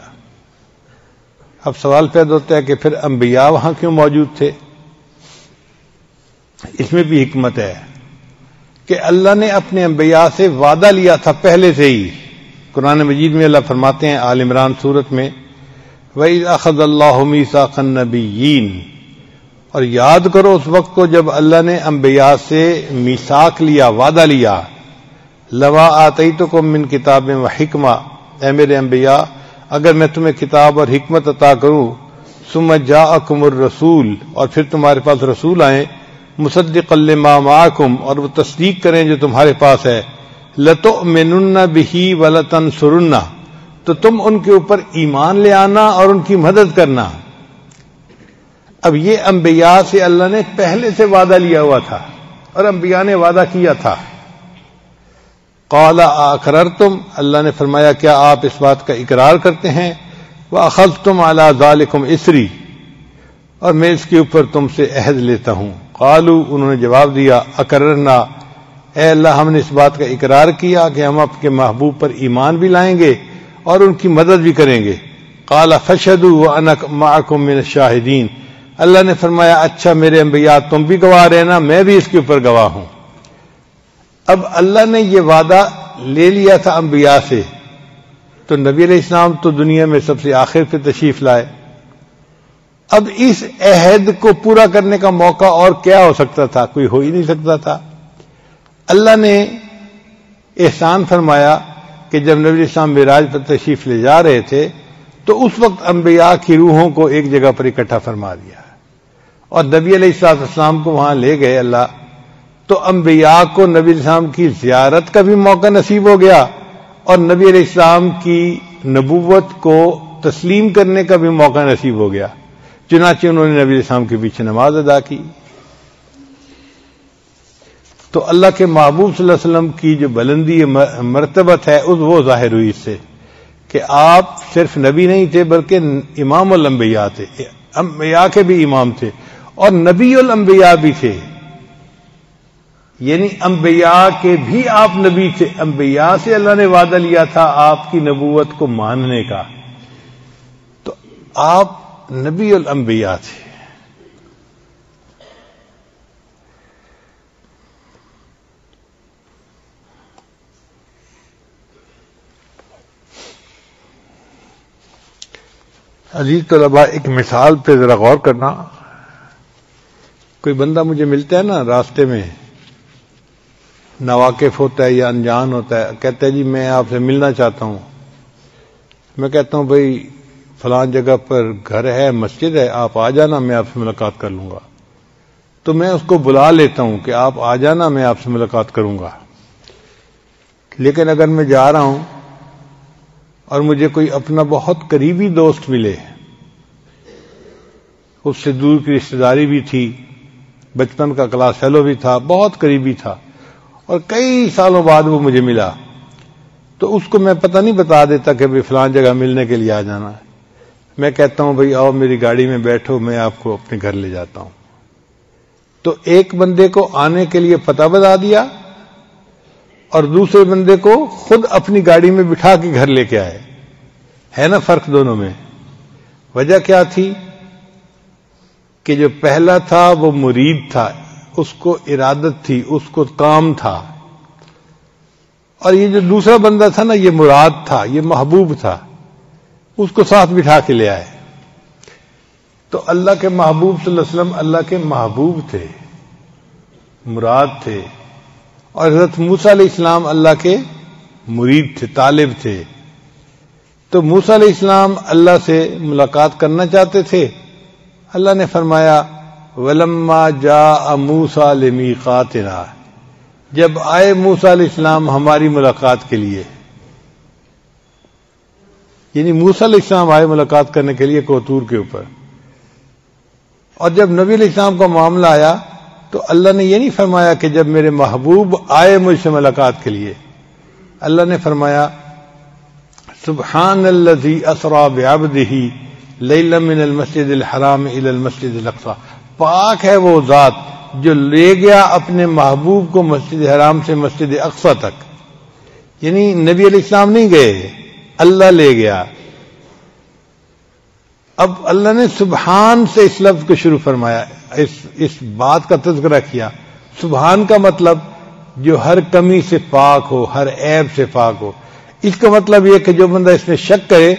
اب سوال پیدا ہوتا ہے کہ پھر انبیاء وہاں کیوں موجود تھے؟ اس میں بھی حکمت ہے کہ اللہ نے اپنے انبیاء سے وعدہ لیا تھا پہلے سے ہی۔ قرآن مجید میں اللہ فرماتے ہیں آل عمران سورت میں وَإِذْ أَخَذَ اللَّهُ مِيثَاقَ النَّبِيِّينَ، اور یاد کرو اس وقت کو جب اللہ نے انبیاء سے میثاق لیا، وعدہ لیا، لَمَا آتَيْتُكُم مِّن كِتَابٍ وَحِكْمَةٍ، اے میرے انبیاء اگر میں تمہیں کتاب اور حکمت عطا کروں، ثُمَّ جَاءَكُمُ الرَّسُولُ، اور پھر تمہارے پاس رسول آئیں، مُصَدِّقًا لِمَا مَعَكُمْ، اور وہ تصدیق کریں جو تمہارے پاس ہے، لَتُؤْمِنُنَّ بِهِ وَلَتَنصُرُنَّ، تو تم ان کے اوپر ایمان لے آنا اور ان کی مدد کرنا۔ اب یہ انبیاء سے اللہ نے پہلے سے وعدہ لیا ہوا تھا اور انبیاء نے وعدہ کیا تھا۔ قال اقررتم، اللہ نے فرمایا کیا آپ اس بات کا اقرار کرتے ہیں؟ واخذتم علی ذلکم اسری، اور میں اس کے اوپر تم سے عہد لیتا ہوں۔ قالوا، انہوں نے جواب دیا اقررنا، اے اللہ ہم نے اس بات کا اقرار کیا کہ ہم آپ کے محبوب پر ایمان بھی لائیں گے اور ان کی مدد بھی کریں گے۔ قال فاشهدوا وانا معكم من الشاہدین، اللہ نے فرمایا اچھا میرے انبیاء تم بھی گواہ رہنا، میں بھی اس کے اوپر گواہ ہوں۔ اب اللہ نے یہ وعدہ لے لیا تھا انبیاء سے، تو نبی علیہ السلام تو دنیا میں سب سے آخر پہ تشریف لائے۔ اب اس عہد کو پورا کرنے کا موقع اور کیا ہو سکتا تھا؟ کوئی ہو ہی نہیں سکتا تھا۔ اللہ نے احسان فرمایا کہ جب نبی علیہ السلام معراج پر تشریف لے جا رہے تھے تو اس وقت انبیاء کی روحوں کو ایک جگہ پر اکٹھا فرما دیا، اور نبی علیہ السلام کو وہاں لے گئے اللہ، تو انبیاء کو نبی علیہ السلام کی زیارت کا بھی موقع نصیب ہو گیا اور نبی علیہ السلام کی نبوت کو تسلیم کرنے کا بھی موقع نصیب ہو گیا، چنانچہ انہوں نے نبی علیہ السلام کے پیچھے نماز ادا کی۔ تو اللہ کے محبوب صلی اللہ علیہ وسلم کی جو بلندی مرتبت ہے وہ ظاہر ہوئی اس سے کہ آپ صرف نبی نہیں تھے بلکہ امام الانبیاء تھے، انبیاء کے بھی امام تھے اور نبی الانبیاء بھی تھے، یعنی انبیاء کے بھی آپ نبی تھے۔ انبیاء سے اللہ نے وعدہ لیا تھا آپ کی نبوت کو ماننے کا، تو آپ نبی الانبیاء تھے۔ عزیز طلباء، ایک مثال پہ ذرا غور کرنا۔ کوئی بندہ مجھے ملتا ہے نا راستے میں، ناواقف ہوتا ہے یا انجان ہوتا ہے، کہتا ہے جی میں آپ سے ملنا چاہتا ہوں۔ میں کہتا ہوں بھائی فلاں جگہ پر گھر ہے، مسجد ہے، آپ آ جانا، میں آپ سے ملاقات کر لوں گا۔ تو میں اس کو بلا لیتا ہوں کہ آپ آ جانا، میں آپ سے ملاقات کروں گا۔ لیکن اگر میں جا رہا ہوں اور مجھے کوئی اپنا بہت قریبی دوست ملے، اس سے دور کی رشتہ داری بھی تھی، بچپن کا کلاس فیلو بھی تھا، بہت قریبی تھا، اور کئی سالوں بعد وہ مجھے ملا، تو اس کو میں پتہ نہیں بتا دیتا کہ بھئی فلان جگہ ملنے کے لیے آ جانا ہے۔ میں کہتا ہوں بھئی آؤ میری گاڑی میں بیٹھو، میں آپ کو اپنے گھر لے جاتا ہوں۔ تو ایک بندے کو آنے کے لیے پتہ بتا دیا اور دوسرے بندے کو خود اپنی گاڑی میں بٹھا کے گھر لے کے آئے، ہے نا فرق دونوں میں؟ وجہ کیا تھی کہ جو پہلا تھا وہ مرید تھا، اس کو ارادت تھی، اس کو کام تھا، اور یہ جو دوسرا بندہ تھا نا یہ مراد تھا، یہ محبوب تھا، اس کو ساتھ بٹھا کے لے آئے۔ تو اللہ کے محبوب صلی اللہ علیہ وسلم اللہ کے محبوب تھے، مراد تھے، اور حضرت موسیٰ علیہ السلام اللہ کے مرید تھے، طالب تھے۔ تو موسیٰ علیہ السلام اللہ سے ملاقات کرنا چاہتے تھے، اللہ نے فرمایا وَلَمَّا جَاءَ مُوسَىٰ لِمِيقَاتِنَا، جب آئے موسیٰ علیہ السلام ہماری ملاقات کے لیے، یعنی موسیٰ علیہ السلام آئے ملاقات کرنے کے لیے کوہ کے اوپر، اور جب نبی علیہ السلام کا معاملہ آیا تو اللہ نے یہ نہیں فرمایا کہ جب میرے محبوب آئے مجھ سے ملاقات کے لیے، اللہ نے فرمایا سبحان الذی اسری بعبدہ لیلا من المسجد الحرام الی المسجد الاقصی، پاک ہے وہ ذات جو لے گیا اپنے محبوب کو مسجد حرام سے مسجد اقصی تک۔ یعنی نبی علیہ السلام نہیں گئے، اللہ لے گیا۔ اب اللہ نے سبحان سے اس لفظ کو شروع فرمایا، اس بات کا تذکرہ کیا۔ سبحان کا مطلب جو ہر کمی سے پاک ہو، ہر عیب سے پاک ہو۔ اس کا مطلب یہ کہ جو بندہ اس میں شک کرے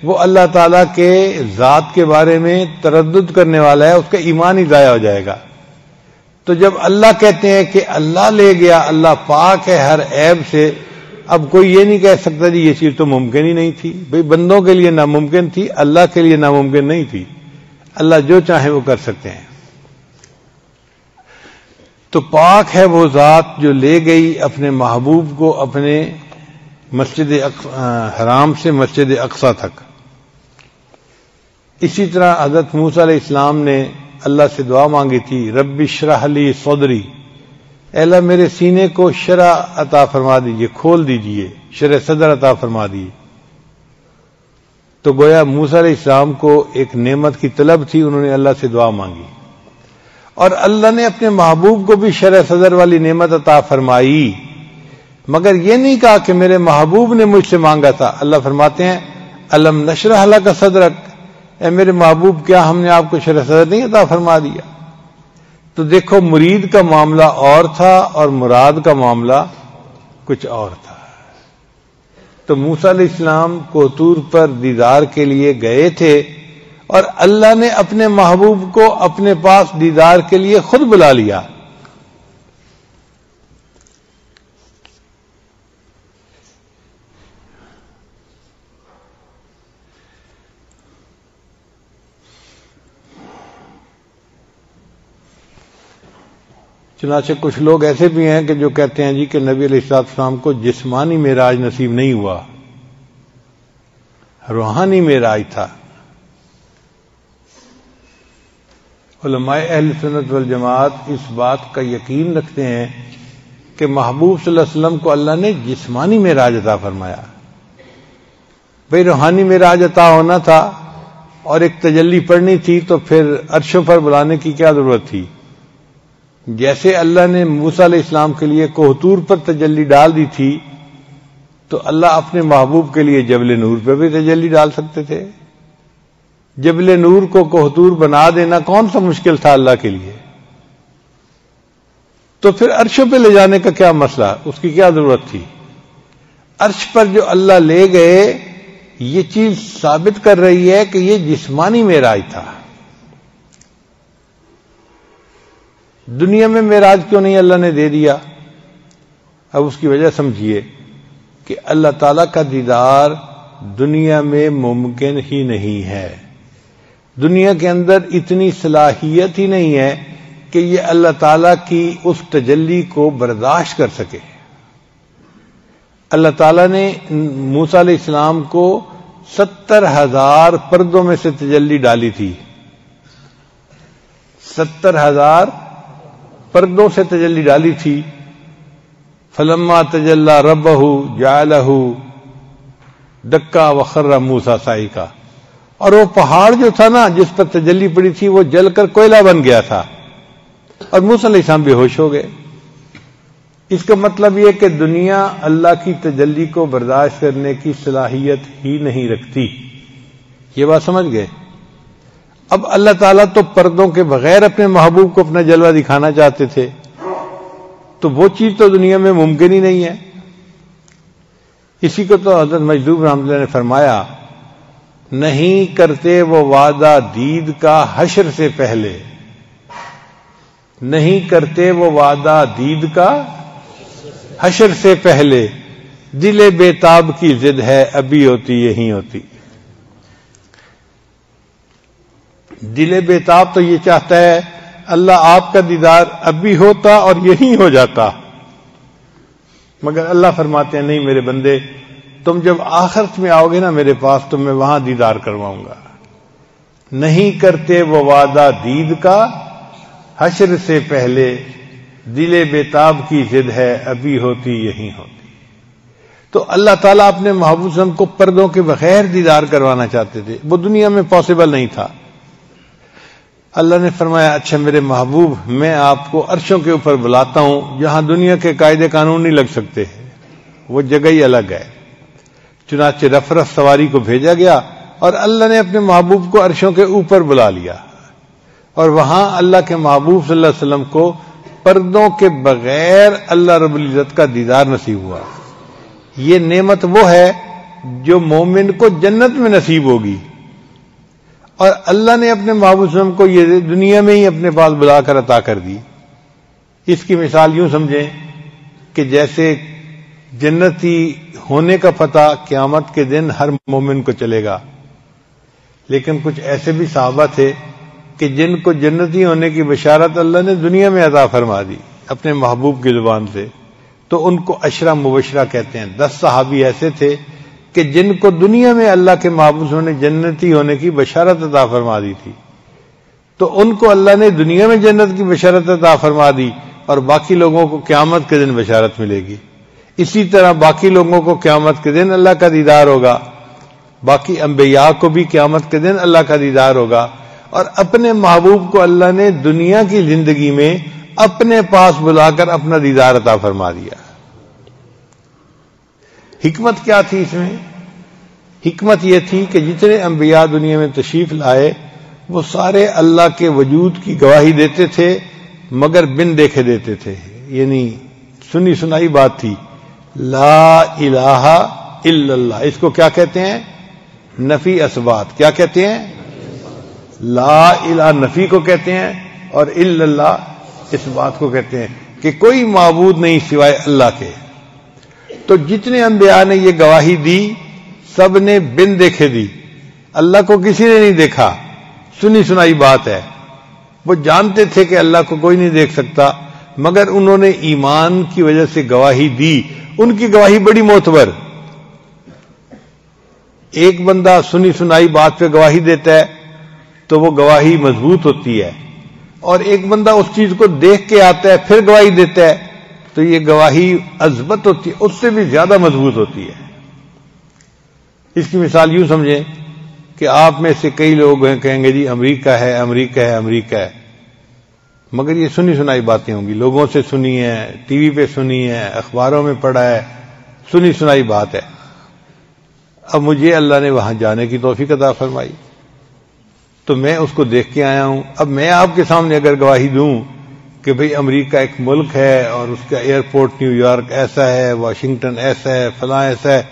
وہ اللہ تعالیٰ کے ذات کے بارے میں تردد کرنے والا ہے، اس کا ایمان ہی ضائع ہو جائے گا۔ تو جب اللہ کہتے ہیں کہ اللہ لے گیا، اللہ پاک ہے ہر عیب سے، اب کوئی یہ نہیں کہہ سکتا جی یہ چیز تو ممکن ہی نہیں تھی۔ بھئی بندوں کے لیے ناممکن تھی، اللہ کے لیے ناممکن نہیں تھی۔ اللہ جو چاہے وہ کر سکتے ہیں۔ تو پاک ہے وہ ذات جو لے گئی اپنے محبوب کو اپنے مسجد حرام سے مسجد اقصی تک۔ اسی طرح حضرت موسیٰ علیہ السلام نے اللہ سے دعا مانگی تھی، رب اشرح لی صدری، اے اللہ میرے سینے کو شرح عطا فرما دیجئے، کھول دیجئے، شرح صدر عطا فرما دیجئے۔ تو گویا موسیٰ علیہ السلام کو ایک نعمت کی طلب تھی، انہوں نے اللہ سے دعا مانگی، اور اللہ نے اپنے محبوب کو بھی شرح صدر والی نعمت عطا فرمائی، مگر یہ نہیں کہا کہ میرے محبوب نے مجھ سے مانگا تھا۔ اللہ فرماتے ہیں الم نشرح لک صدرک، اے میرے محبوب کیا ہم نے آپ کو شرح صدر نہیں عطا فرما دیا؟ تو دیکھو مرید کا معاملہ اور تھا اور مراد کا معاملہ کچھ اور تھا۔ تو موسیٰ علیہ السلام کو طور پر دیدار کے لیے گئے تھے، اور اللہ نے اپنے محبوب کو اپنے پاس دیدار کے لیے خود بلا لیا۔ چنانچہ کچھ لوگ ایسے بھی ہیں کہ جو کہتے ہیں جی کہ نبی علیہ السلام کو جسمانی معراج نصیب نہیں ہوا، روحانی معراج تھا۔ علماء اہل سنت والجماعت اس بات کا یقین رکھتے ہیں کہ محبوب صلی اللہ علیہ وسلم کو اللہ نے جسمانی معراج عطا فرمایا۔ بھئی روحانی معراج عطا ہونا تھا اور ایک تجلی پڑھنی تھی تو پھر عرشوں پر بلانے کی کیا ضرورت تھی؟ جیسے اللہ نے موسیٰ علیہ السلام کے لیے کوہ طور پر تجلی ڈال دی تھی، تو اللہ اپنے محبوب کے لیے جبل نور پہ بھی تجلی ڈال سکتے تھے۔ جبل نور کو کوہ طور بنا دینا کون سا مشکل تھا اللہ کے لیے؟ تو پھر عرشوں پہ لے جانے کا کیا مسئلہ، اس کی کیا ضرورت تھی؟ عرش پر جو اللہ لے گئے، یہ چیز ثابت کر رہی ہے کہ یہ جسمانی معراج تھا۔ دنیا میں معراج کیوں نہیں اللہ نے دے دیا؟ اب اس کی وجہ سمجھیے کہ اللہ تعالیٰ کا دیدار دنیا میں ممکن ہی نہیں ہے۔ دنیا کے اندر اتنی صلاحیت ہی نہیں ہے کہ یہ اللہ تعالیٰ کی اس تجلی کو برداشت کر سکے۔ اللہ تعالیٰ نے موسیٰ علیہ السلام کو 70,000 پردوں میں سے تجلی ڈالی تھی۔ 70,000 پردوں سے تجلی ڈالی تھی۔ فلما تجلی ربہ جعلہ دکا وخر موسیٰ صعقا، اور وہ پہاڑ جو تھا نا جس پر تجلی پڑی تھی وہ جل کر کوئلہ بن گیا تھا، اور موسیٰ علیہ السلام بے ہوش ہو گئے۔ اس کا مطلب یہ کہ دنیا اللہ کی تجلی کو برداشت کرنے کی صلاحیت ہی نہیں رکھتی۔ یہ بات سمجھ گئے؟ اب اللہ تعالیٰ تو پردوں کے بغیر اپنے محبوب کو اپنا جلوہ دکھانا چاہتے تھے، تو وہ چیز تو دنیا میں ممکن ہی نہیں ہے۔ اسی کو تو حضرت مجذوب رحمۃ اللہ نے فرمایا، نہیں کرتے وہ وعدہ دید کا حشر سے پہلے، نہیں کرتے وہ وعدہ دید کا حشر سے پہلے، دل بیتاب کی ضد ہے ابھی ہوتی یہی ہوتی۔ دل بیتاب تو یہ چاہتا ہے اللہ آپ کا دیدار اب بھی ہوتا اور یہی ہو جاتا، مگر اللہ فرماتے ہیں نہیں میرے بندے، تم جب آخرت میں آؤ گے نا میرے پاس تو میں وہاں دیدار کرواؤں گا۔ نہیں کرتے وہ وعدہ دید کا حشر سے پہلے، دل بیتاب کی ضد ہے ابھی ہوتی یہی ہوتی۔ تو اللہ تعالیٰ اپنے محبوب صلی اللہ علیہ وسلم کو پردوں کے بغیر دیدار کروانا چاہتے تھے، وہ دنیا میں پاسبل نہیں تھا۔ اللہ نے فرمایا اچھا میرے محبوب، میں آپ کو عرشوں کے اوپر بلاتا ہوں جہاں دنیا کے قاعدے قانون نہیں لگ سکتے، وہ جگہ ہی الگ ہے۔ چنانچہ رف رف سواری کو بھیجا گیا اور اللہ نے اپنے محبوب کو عرشوں کے اوپر بلا لیا، اور وہاں اللہ کے محبوب صلی اللہ علیہ وسلم کو پردوں کے بغیر اللہ رب العزت کا دیدار نصیب ہوا۔ یہ نعمت وہ ہے جو مومن کو جنت میں نصیب ہوگی، اور اللہ نے اپنے محبوب صلی اللہ علیہ وسلم کو یہ دنیا میں ہی اپنے پاس بلا کر عطا کر دی۔ اس کی مثال یوں سمجھیں کہ جیسے جنتی ہونے کا پتہ قیامت کے دن ہر مومن کو چلے گا، لیکن کچھ ایسے بھی صحابہ تھے کہ جن کو جنتی ہونے کی بشارت اللہ نے دنیا میں عطا فرما دی اپنے محبوب کی زبان سے، تو ان کو عشرہ مبشرہ کہتے ہیں۔ 10 صحابی ایسے تھے کہ جن کو دنیا میں اللہ کے محبوب نے جنتی ہونے کی بشارت عطا فرما دی تھی، تو ان کو اللہ نے دنیا میں جنت کی بشارت عطا فرما دی، اور باقی لوگوں کو قیامت کے دن بشارت ملے گی۔ اسی طرح باقی لوگوں کو قیامت کے دن اللہ کا دیدار ہوگا، باقی انبیاء کو بھی قیامت کے دن اللہ کا دیدار ہوگا، اور اپنے محبوب کو اللہ نے دنیا کی زندگی میں اپنے پاس بلا کر اپنا دیدار عطا فرما دیا۔ حکمت کیا تھی اس میں؟ حکمت یہ تھی کہ جتنے انبیاء دنیا میں تشریف لائے وہ سارے اللہ کے وجود کی گواہی دیتے تھے، مگر بن دیکھے دیتے تھے، یعنی سنی سنائی بات تھی۔ لا الہ الا اللہ، اس کو کیا کہتے ہیں؟ نفی اثبات۔ کیا کہتے ہیں؟ لا الہ نفی کو کہتے ہیں، اور الا اللہ اس بات کو کہتے ہیں کہ کوئی معبود نہیں سوائے اللہ کے۔ تو جتنے انبیاء نے یہ گواہی دی سب نے بن دیکھے دی، اللہ کو کسی نے نہیں دیکھا، سنی سنائی بات ہے۔ وہ جانتے تھے کہ اللہ کو کوئی نہیں دیکھ سکتا، مگر انہوں نے ایمان کی وجہ سے گواہی دی۔ ان کی گواہی بڑی معتبر۔ ایک بندہ سنی سنائی بات پہ گواہی دیتا ہے تو وہ گواہی مضبوط ہوتی ہے، اور ایک بندہ اس چیز کو دیکھ کے آتا ہے پھر گواہی دیتا ہے تو یہ گواہی اثبت ہوتی ہے، اس سے بھی زیادہ مضبوط ہوتی ہے۔ اس کی مثال یوں سمجھیں کہ آپ میں سے کئی لوگ ہیں کہیں گے جی امریکہ ہے امریکہ ہے امریکہ ہے، مگر یہ سنی سنائی باتیں ہوں گی، لوگوں سے سنی ہے، ٹی وی پہ سنی ہے، اخباروں میں پڑھا ہے، سنی سنائی بات ہے۔ اب مجھے اللہ نے وہاں جانے کی توفیق عطا فرمائی تو میں اس کو دیکھ کے آیا ہوں۔ اب میں آپ کے سامنے اگر گواہی دوں کہ بھئی امریکہ ایک ملک ہے اور اس کا ایئرپورٹ نیو یارک ایسا ہے، واشنگٹن ایسا ہے، فلاں ایسا ہے،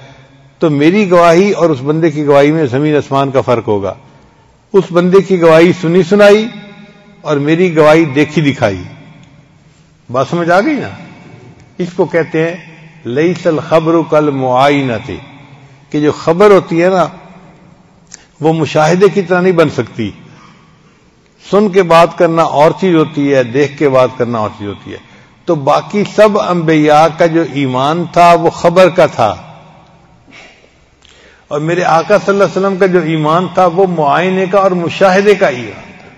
تو میری گواہی اور اس بندے کی گواہی میں زمین آسمان کا فرق ہوگا۔ اس بندے کی گواہی سنی سنائی اور میری گواہی دیکھی دکھائی۔ بات سمجھ آ گئی نا؟ اس کو کہتے ہیں لیس الخبر کالمعائنۃ، کہ جو خبر ہوتی ہے نا وہ مشاہدے کی طرح نہیں بن سکتی۔ سن کے بات کرنا اور چیز ہوتی ہے، دیکھ کے بات کرنا اور چیز ہوتی ہے۔ تو باقی سب انبیاء کا جو ایمان تھا وہ خبر کا تھا، اور میرے آقا صلی اللہ علیہ وسلم کا جو ایمان تھا وہ معائنے کا اور مشاہدے کا ایمان تھا۔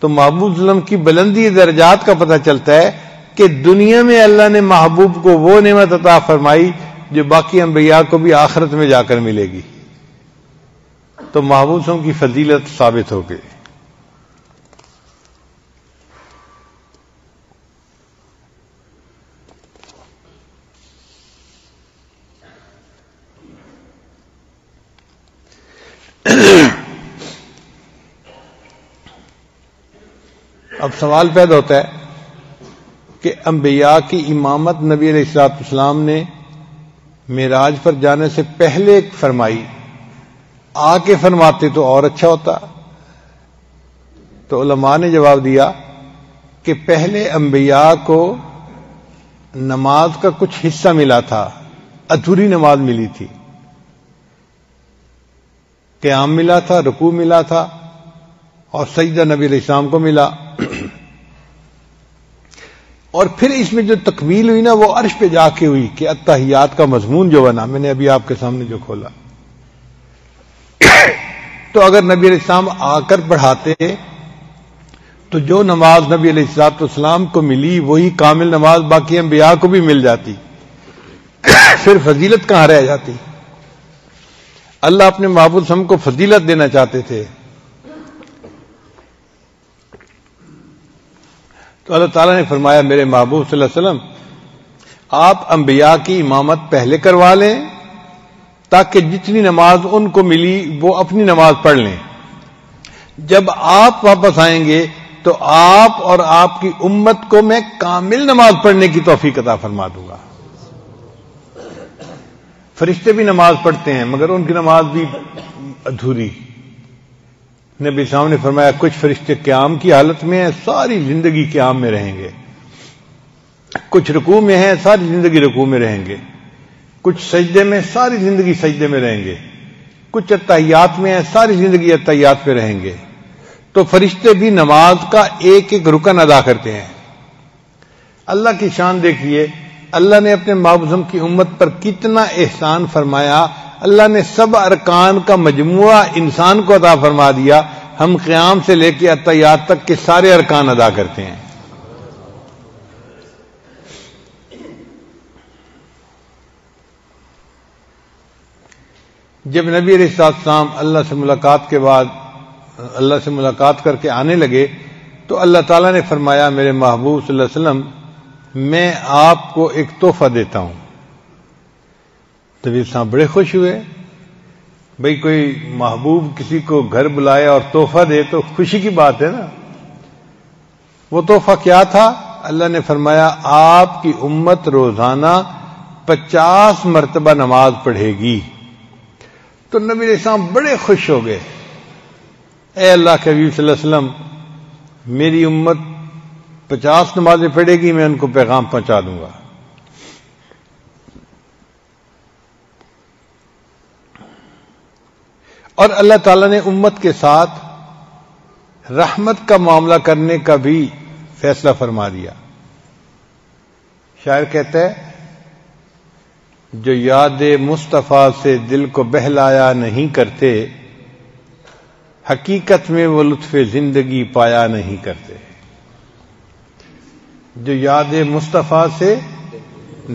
تو محبوب صلی اللہ علیہ وسلم کی بلندی درجات کا پتہ چلتا ہے کہ دنیا میں اللہ نے محبوب کو وہ نعمت عطا فرمائی جو باقی انبیاء کو بھی آخرت میں جا کر ملے گی۔ تو محبوب صلی اللہ علیہ وسلم کی فضیلت ثابت ہو گئی۔ اب سوال پیدا ہوتا ہے کہ انبیاء کی امامت نبی علیہ الصلوۃ والسلام نے معراج پر جانے سے پہلے فرمائی، آ کے فرماتے تو اور اچھا ہوتا۔ تو علماء نے جواب دیا کہ پہلے انبیاء کو نماز کا کچھ حصہ ملا تھا، ادھوری نماز ملی تھی، قیام ملا تھا، رکوع ملا تھا، اور سجدہ نبی علیہ السلام کو ملا۔ اور پھر اس میں جو تکمیل ہوئی نا وہ عرش پہ جا کے ہوئی کہ اتحیات کا مضمون جو بنا، میں نے ابھی آپ کے سامنے جو کھولا۔ تو اگر نبی علیہ السلام آ کر پڑھاتے تو جو نماز نبی علیہ الصلوۃ والسلام کو ملی وہی کامل نماز باقی انبیاء کو بھی مل جاتی، پھر فضیلت کہاں رہ جاتی؟ اللہ اپنے محبوب صلی اللہ علیہ وسلم کو فضیلت دینا چاہتے تھے، تو اللہ تعالیٰ نے فرمایا میرے محبوب صلی اللہ علیہ وسلم آپ انبیاء کی امامت پہلے کروا لیں تاکہ جتنی نماز ان کو ملی وہ اپنی نماز پڑھ لیں. جب آپ واپس آئیں گے تو آپ اور آپ کی امت کو میں کامل نماز پڑھنے کی توفیق عطا فرما دوں گا. فرشتے بھی نماز پڑھتے ہیں مگر ان کی نماز بھی ادھوری. نبی صاحب نے فرمایا کچھ فرشتے قیام کی حالت میں ہیں، ساری زندگی قیام میں رہیں گے. کچھ رکوع میں ہیں، ساری زندگی رکوع میں رہیں گے. کچھ سجدے میں، ساری زندگی سجدے میں رہیں گے. کچھ اتحیات میں ہیں، ساری زندگی اتحیات میں رہیں گے. تو فرشتے بھی نماز کا ایک ایک رکن ادا کرتے ہیں. اللہ کی شان دیکھیے، اللہ نے اپنے معصوم کی امت پر کتنا احسان فرمایا. اللہ نے سب ارکان کا مجموعہ انسان کو عطا فرما دیا. ہم قیام سے لے کے اتحیات تک کے سارے ارکان ادا کرتے ہیں. جب نبی علیہ السلام اللہ سے ملاقات کے بعد اللہ سے ملاقات کر کے آنے لگے تو اللہ تعالیٰ نے فرمایا میرے محبوب صلی اللہ علیہ وسلم میں آپ کو ایک تحفہ دیتا ہوں. نبی صاحب بڑے خوش ہوئے. بھئی کوئی محبوب کسی کو گھر بلائے اور تحفہ دے تو خوشی کی بات ہے نا. وہ تحفہ کیا تھا؟ اللہ نے فرمایا آپ کی امت روزانہ 50 مرتبہ نماز پڑھے گی. تو نبی علیہ السلام بڑے خوش ہو گئے. اے اللہ کے حبیب صلی اللہ علیہ وسلم میری امت 50 نمازیں پڑھے گی، میں ان کو پیغام پہنچا دوں گا. اور اللہ تعالیٰ نے امت کے ساتھ رحمت کا معاملہ کرنے کا بھی فیصلہ فرما دیا. شاعر کہتا ہے جو یاد مصطفیٰ سے دل کو بہلایا نہیں کرتے حقیقت میں وہ لطف زندگی پایا نہیں کرتے. جو یاد مصطفیٰ سے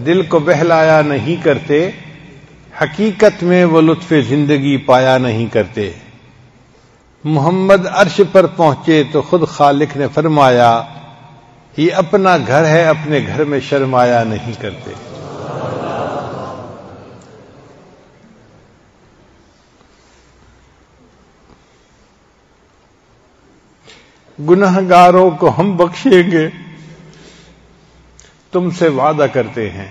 دل کو بہلایا نہیں کرتے حقیقت میں وہ لطف زندگی پایا نہیں کرتے. محمد عرش پر پہنچے تو خود خالق نے فرمایا یہ اپنا گھر ہے اپنے گھر میں شرمایا نہیں کرتے. گناہگاروں کو ہم بخشیں گے تم سے وعدہ کرتے ہیں.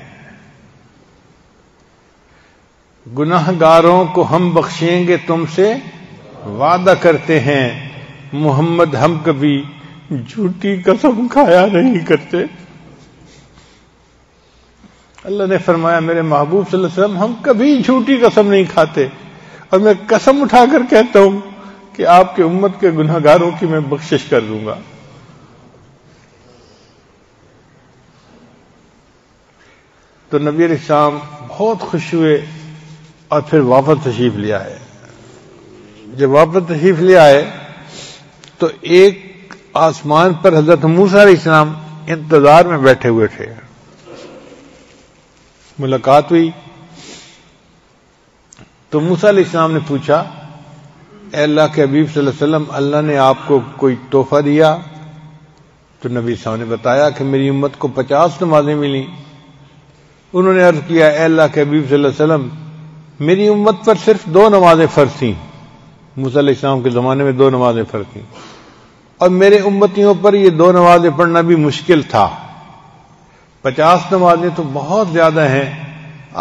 گناہگاروں کو ہم بخشیں گے تم سے وعدہ کرتے ہیں. محمد ہم کبھی جھوٹی قسم کھایا نہیں کرتے. اللہ نے فرمایا میرے محبوب صلی اللہ علیہ وسلم ہم کبھی جھوٹی قسم نہیں کھاتے. اور میں قسم اٹھا کر کہتا ہوں کہ آپ کے امت کے گناہگاروں کی میں بخشش کر دوں گا. تو نبی علیہ السلام بہت خوش ہوئے اور پھر واپس تشریف لے آئے. جب واپس تشریف لے آئے تو ایک آسمان پر حضرت موسیٰ علیہ السلام انتظار میں بیٹھے ہوئے تھے. ملاقات ہوئی تو موسیٰ علیہ السلام نے پوچھا اے اللہ کے حبیب صلی اللہ علیہ وسلم اللہ نے آپ کو کوئی تحفہ دیا؟ تو نبی صاحب نے بتایا کہ میری امت کو 50 نمازیں ملی. انہوں نے عرض کیا اے اللہ کے حبیب صلی اللہ علیہ وسلم میری امت پر صرف 2 نمازیں فرض تھیں. موسیٰ علیہ السلام کے زمانے میں 2 نمازیں فرض تھیں اور میرے امتیوں پر یہ 2 نمازیں پڑھنا بھی مشکل تھا. 50 نمازیں تو بہت زیادہ ہیں.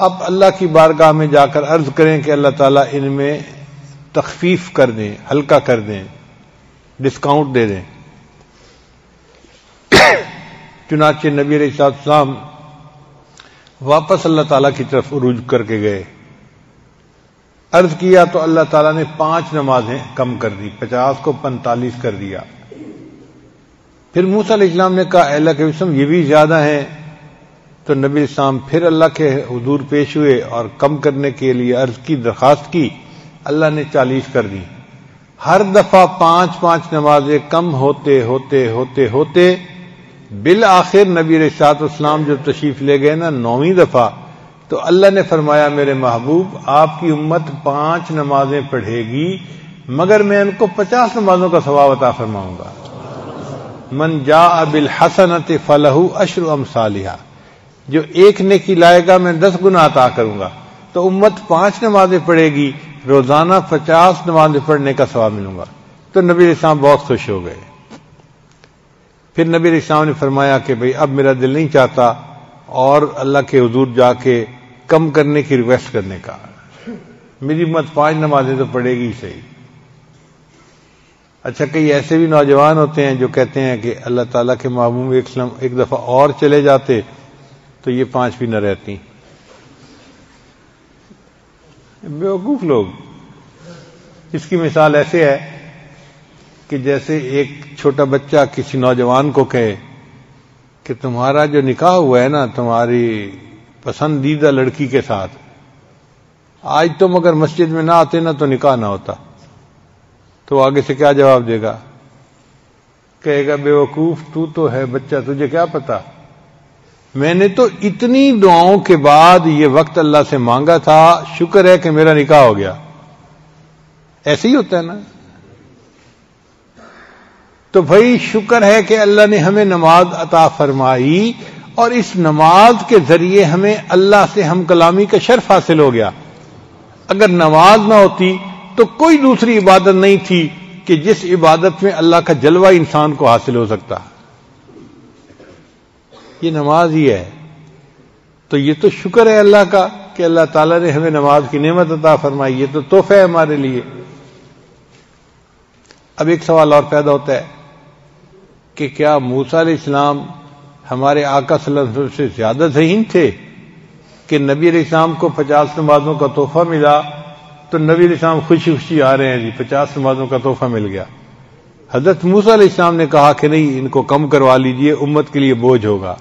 آپ اللہ کی بارگاہ میں جا کر عرض کریں کہ اللہ تعالیٰ ان میں تخفیف کر دیں، ہلکا کر دیں، ڈسکاؤنٹ دے دیں. چنانچہ نبی علیہ السلام واپس اللہ تعالیٰ کی طرف عروج کر کے گئے. عرض کیا تو اللہ تعالیٰ نے 5 نمازیں کم کر دی، 50 کو 45 کر دیا. پھر موسیٰ علیہ السلام نے کہا اے اللہ کے رسول یہ بھی زیادہ ہیں. تو نبی علیہ السلام پھر اللہ کے حضور پیش ہوئے اور کم کرنے کے لیے عرض کی، درخواست کی. اللہ نے 40 کر دی. ہر دفعہ 5 نمازیں کم ہوتے ہوتے ہوتے ہوتے بالآخر نبی علیہ السلام جب تشریف لے گئے نا 9ویں دفعہ تو اللہ نے فرمایا میرے محبوب آپ کی امت 5 نمازیں پڑھے گی مگر میں ان کو 50 نمازوں کا ثواب عطا فرماؤں گا. من جاء بالحسنۃ فلہ عشر امثالھا. جو ایک نیکی لائے گا میں 10 گناہ عطا کروں گا. تو امت 5 نمازیں پڑھے گی، روزانہ 50 نمازیں پڑھنے کا ثواب ملوں گا. تو نبی علیہ السلام بہت خوش ہو گئے. پھر نبی علیہ السلام نے فرمایا کہ بھئی اب میرا دل نہیں چاہتا اور اللہ کے حضور جا کے کم کرنے کی ریکویسٹ کرنے کا. میری امت 5 نمازیں تو پڑھے گی صحیح. اچھا، کئی ایسے بھی نوجوان ہوتے ہیں جو کہتے ہیں کہ اللہ تعالیٰ کے محبوب ایک دفعہ اور چلے جاتے تو یہ 5 بھی نہ رہتی. بیوقوف لوگ. اس کی مثال ایسے ہے کہ جیسے ایک چھوٹا بچہ کسی نوجوان کو کہے کہ تمہارا جو نکاح ہوا ہے نا تمہاری پسندیدہ لڑکی کے ساتھ، آج تم اگر مسجد میں نہ آتے نا تو نکاح نہ ہوتا. تو آگے سے کیا جواب دے گا؟ کہے گا بے وقوف تو ہے بچہ، تجھے کیا پتا، میں نے تو اتنی دعاؤں کے بعد یہ وقت اللہ سے مانگا تھا، شکر ہے کہ میرا نکاح ہو گیا. ایسے ہی ہوتا ہے نا. تو بھائی شکر ہے کہ اللہ نے ہمیں نماز عطا فرمائی اور اس نماز کے ذریعے ہمیں اللہ سے ہم کلامی کا شرف حاصل ہو گیا. اگر نماز نہ ہوتی تو کوئی دوسری عبادت نہیں تھی کہ جس عبادت میں اللہ کا جلوہ انسان کو حاصل ہو سکتا. یہ نماز ہی ہے. تو یہ تو شکر ہے اللہ کا کہ اللہ تعالیٰ نے ہمیں نماز کی نعمت عطا فرمائی. یہ تو تحفہ ہے ہمارے لیے. اب ایک سوال اور پیدا ہوتا ہے کہ کیا موسیٰ علیہ السلام ہمارے آقا صلی اللہ علیہ وسلم سے زیادہ ذہین تھے کہ نبی علیہ السلام کو 50 نمازوں کا تحفہ ملا تو نبی علیہ السلام خوشی خوشی آ رہے ہیں جی 50 نمازوں کا تحفہ مل گیا. حضرت موسیٰ علیہ السلام نے کہا کہ نہیں، ان کو کم کروا لیجئے، امت کے لیے بوجھ ہوگا.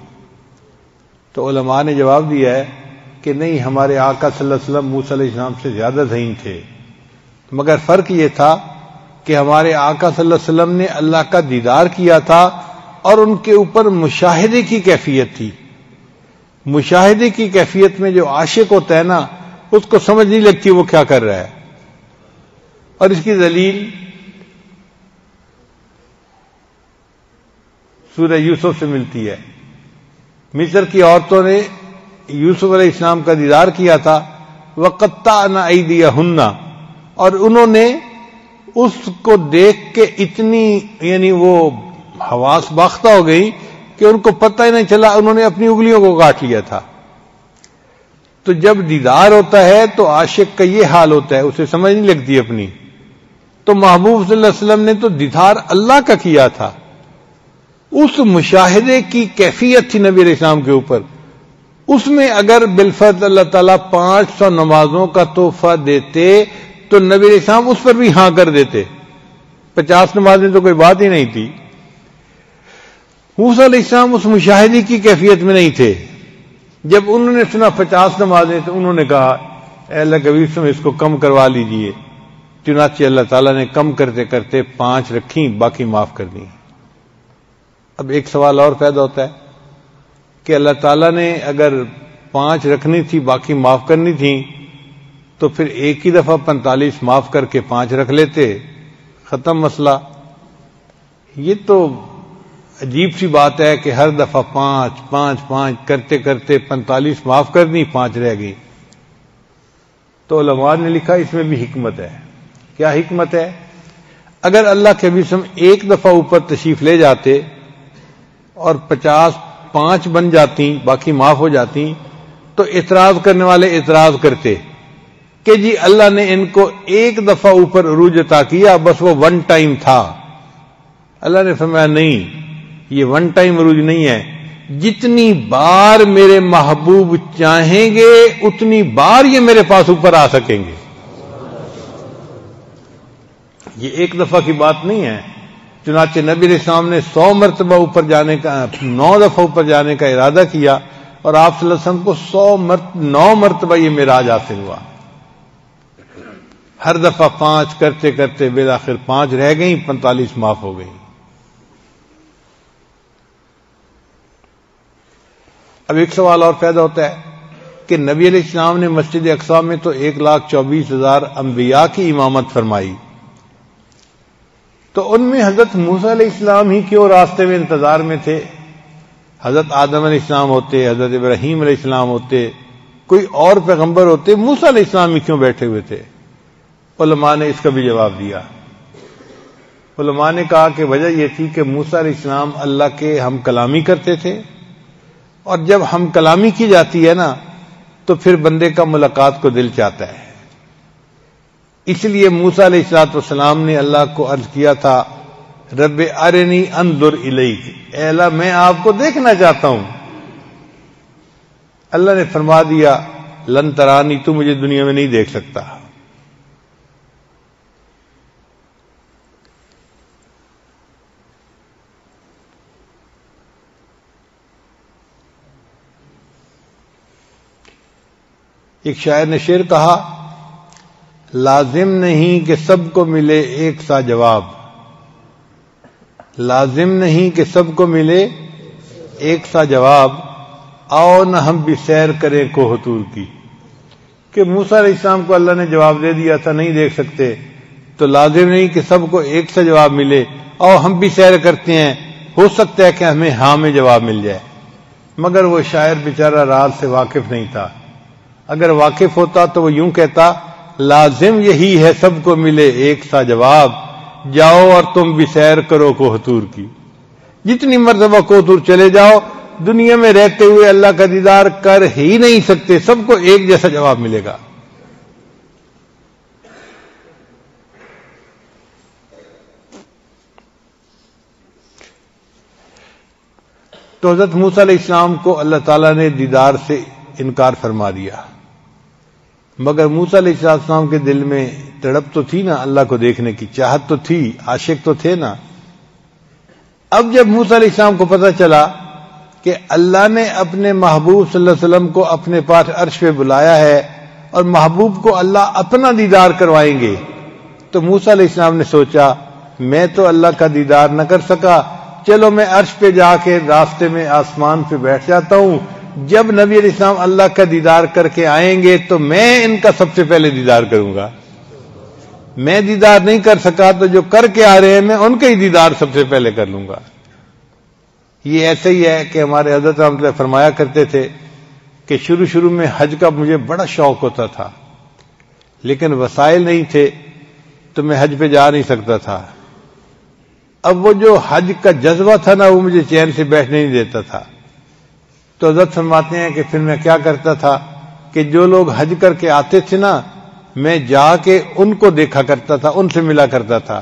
تو علماء نے جواب دیا ہے کہ نہیں، ہمارے آقا صلی اللہ علیہ وسلم موسیٰ علیہ السلام سے زیادہ ذہین تھے، مگر فرق یہ تھا کہ ہمارے آقا صلی اللہ علیہ وسلم نے اللہ کا دیدار کیا تھا اور ان کے اوپر مشاہدے کی کیفیت تھی. مشاہدے کی کیفیت میں جو عاشق ہوتا ہے نا اس کو سمجھ نہیں لگتی وہ کیا کر رہا ہے. اور اس کی دلیل سورہ یوسف سے ملتی ہے. مصر کی عورتوں نے یوسف علیہ السلام کا دیدار کیا تھا، وَقَطَّعْنَ أَيْدِيَهُنَّ، اور انہوں نے اس کو دیکھ کے اتنی یعنی وہ حواس باختہ ہو گئی کہ ان کو پتہ ہی نہیں چلا، انہوں نے اپنی انگلیوں کو کاٹ لیا تھا. تو جب دیدار ہوتا ہے تو عاشق کا یہ حال ہوتا ہے، اسے سمجھ نہیں لگتی اپنی. تو محبوب صلی اللہ علیہ وسلم نے تو دیدار اللہ کا کیا تھا. اس مشاہدے کی کیفیت تھی نبی علیہ السلام کے اوپر. اس میں اگر بالفرض اللہ تعالیٰ 500 نمازوں کا تحفہ دیتے تو نبی علیہ السلام اس پر بھی ہاں کر دیتے. 50 نمازیں تو کوئی بات ہی نہیں تھی. موسیٰ علیہ السلام اس مشاہدے کی کیفیت میں نہیں تھے. جب انہوں نے سنا 50 نمازیں تو انہوں نے کہا اے اللہ کے حبیب سے اس کو کم کروا لیجئے. چنانچہ اللہ تعالیٰ نے کم کرتے کرتے 5 رکھیں، باقی معاف کر دیں. اب ایک سوال اور پیدا ہوتا ہے کہ اللہ تعالیٰ نے اگر 5 رکھنی تھی باقی معاف کرنی تھی تو پھر ایک ہی دفعہ 45 معاف کر کے 5 رکھ لیتے، ختم مسئلہ. یہ تو عجیب سی بات ہے کہ ہر دفعہ 5 کرتے کرتے 45 معاف کر دی، 5 رہ گئی. تو علماء نے لکھا اس میں بھی حکمت ہے. کیا حکمت ہے؟ اگر اللہ کے حبیب ایک دفعہ اوپر تشریف لے جاتے اور 5 بن جاتی، باقی معاف ہو جاتی، تو اعتراض کرنے والے اعتراض کرتے کہ جی اللہ نے ان کو ایک دفعہ اوپر عروج عطا کیا، بس وہ 1 ٹائم تھا. اللہ نے فرمایا نہیں، یہ 1 ٹائم عروج نہیں ہے. جتنی بار میرے محبوب چاہیں گے اتنی بار یہ میرے پاس اوپر آ سکیں گے. یہ ایک دفعہ کی بات نہیں ہے. چنانچہ نبی علیہ السلام نے 100 مرتبہ اوپر جانے کا 9 دفعہ اوپر جانے کا ارادہ کیا اور آپ صلی اللہ علیہ وسلم کو 9 مرتبہ یہ معراج حاصل ہوا. ہر دفعہ 5 کرتے کرتے بالآخر 5 رہ گئیں، 45 معاف ہو گئیں. اب ایک سوال اور پیدا ہوتا ہے کہ نبی علیہ السلام نے مسجد اقصی میں تو 1,24,000 انبیاء کی امامت فرمائی، تو ان میں حضرت موسیٰ علیہ السلام ہی کیوں راستے میں انتظار میں تھے؟ حضرت آدم علیہ السلام ہوتے، حضرت ابراہیم علیہ السلام ہوتے، کوئی اور پیغمبر ہوتے، موسیٰ علیہ السلام ہی کیوں بیٹھے ہوئے تھے؟ علماء نے اس کا بھی جواب دیا۔ علماء نے کہا کہ وجہ یہ تھی کہ موسیٰ علیہ السلام اللہ کے ہم کلامی کرتے تھے، اور جب ہم کلامی کی جاتی ہے نا تو پھر بندے کا ملاقات کو دل چاہتا ہے۔ اس لیے موسیٰ علیہ السلام نے اللہ کو عرض کیا تھا، رب ارنی انظر الیک، اے اللہ میں آپ کو دیکھنا چاہتا ہوں۔ اللہ نے فرما دیا، لن ترانی، تو مجھے دنیا میں نہیں دیکھ سکتا۔ ایک شاعر نے شعر کہا، لازم نہیں کہ سب کو ملے ایک سا جواب، لازم نہیں کہ سب کو ملے ایک سا جواب، آؤ نہ ہم بھی سیر کریں کوہ طور کی۔ کہ موسیٰ علیہ السلام کو اللہ نے جواب دے دیا تھا نہیں دیکھ سکتے، تو لازم نہیں کہ سب کو ایک سا جواب ملے، آؤ ہم بھی سیر کرتے ہیں، ہو سکتا ہے کہ ہمیں ہاں میں جواب مل جائے۔ مگر وہ شاعر بیچارہ راز سے واقف نہیں تھا، اگر واقف ہوتا تو وہ یوں کہتا، لازم یہی ہے سب کو ملے ایک سا جواب، جاؤ اور تم بھی سیر کرو کوہ طور کی۔ جتنی مرتبہ کوہ طور چلے جاؤ، دنیا میں رہتے ہوئے اللہ کا دیدار کر ہی نہیں سکتے، سب کو ایک جیسا جواب ملے گا۔ تو حضرت موسیٰ علیہ السلام کو اللہ تعالیٰ نے دیدار سے انکار فرما دیا، مگر موسیٰ علیہ السلام کے دل میں تڑپ تو تھی نا، اللہ کو دیکھنے کی چاہت تو تھی، عاشق تو تھے نا۔ اب جب موسیٰ علیہ السلام کو پتہ چلا کہ اللہ نے اپنے محبوب صلی اللہ علیہ وسلم کو اپنے پاس عرش پہ بلایا ہے اور محبوب کو اللہ اپنا دیدار کروائیں گے، تو موسیٰ علیہ السلام نے سوچا میں تو اللہ کا دیدار نہ کر سکا، چلو میں عرش پہ جا کے راستے میں آسمان پہ بیٹھ جاتا ہوں، جب نبی علیہ السلام اللہ کا دیدار کر کے آئیں گے تو میں ان کا سب سے پہلے دیدار کروں گا۔ میں دیدار نہیں کر سکا تو جو کر کے آ رہے ہیں میں ان کا ہی دیدار سب سے پہلے کر لوں گا۔ یہ ایسے ہی ہے کہ ہمارے حضرت رحمۃ اللہ فرمایا کرتے تھے کہ شروع میں حج کا مجھے بڑا شوق ہوتا تھا، لیکن وسائل نہیں تھے تو میں حج پہ جا نہیں سکتا تھا۔ اب وہ جو حج کا جذبہ تھا نا وہ مجھے چین سے بیٹھنے نہیں دیتا تھا، تو حضرت فرماتے ہیں کہ پھر میں کیا کرتا تھا کہ جو لوگ حج کر کے آتے تھے نا میں جا کے ان کو دیکھا کرتا تھا، ان سے ملا کرتا تھا،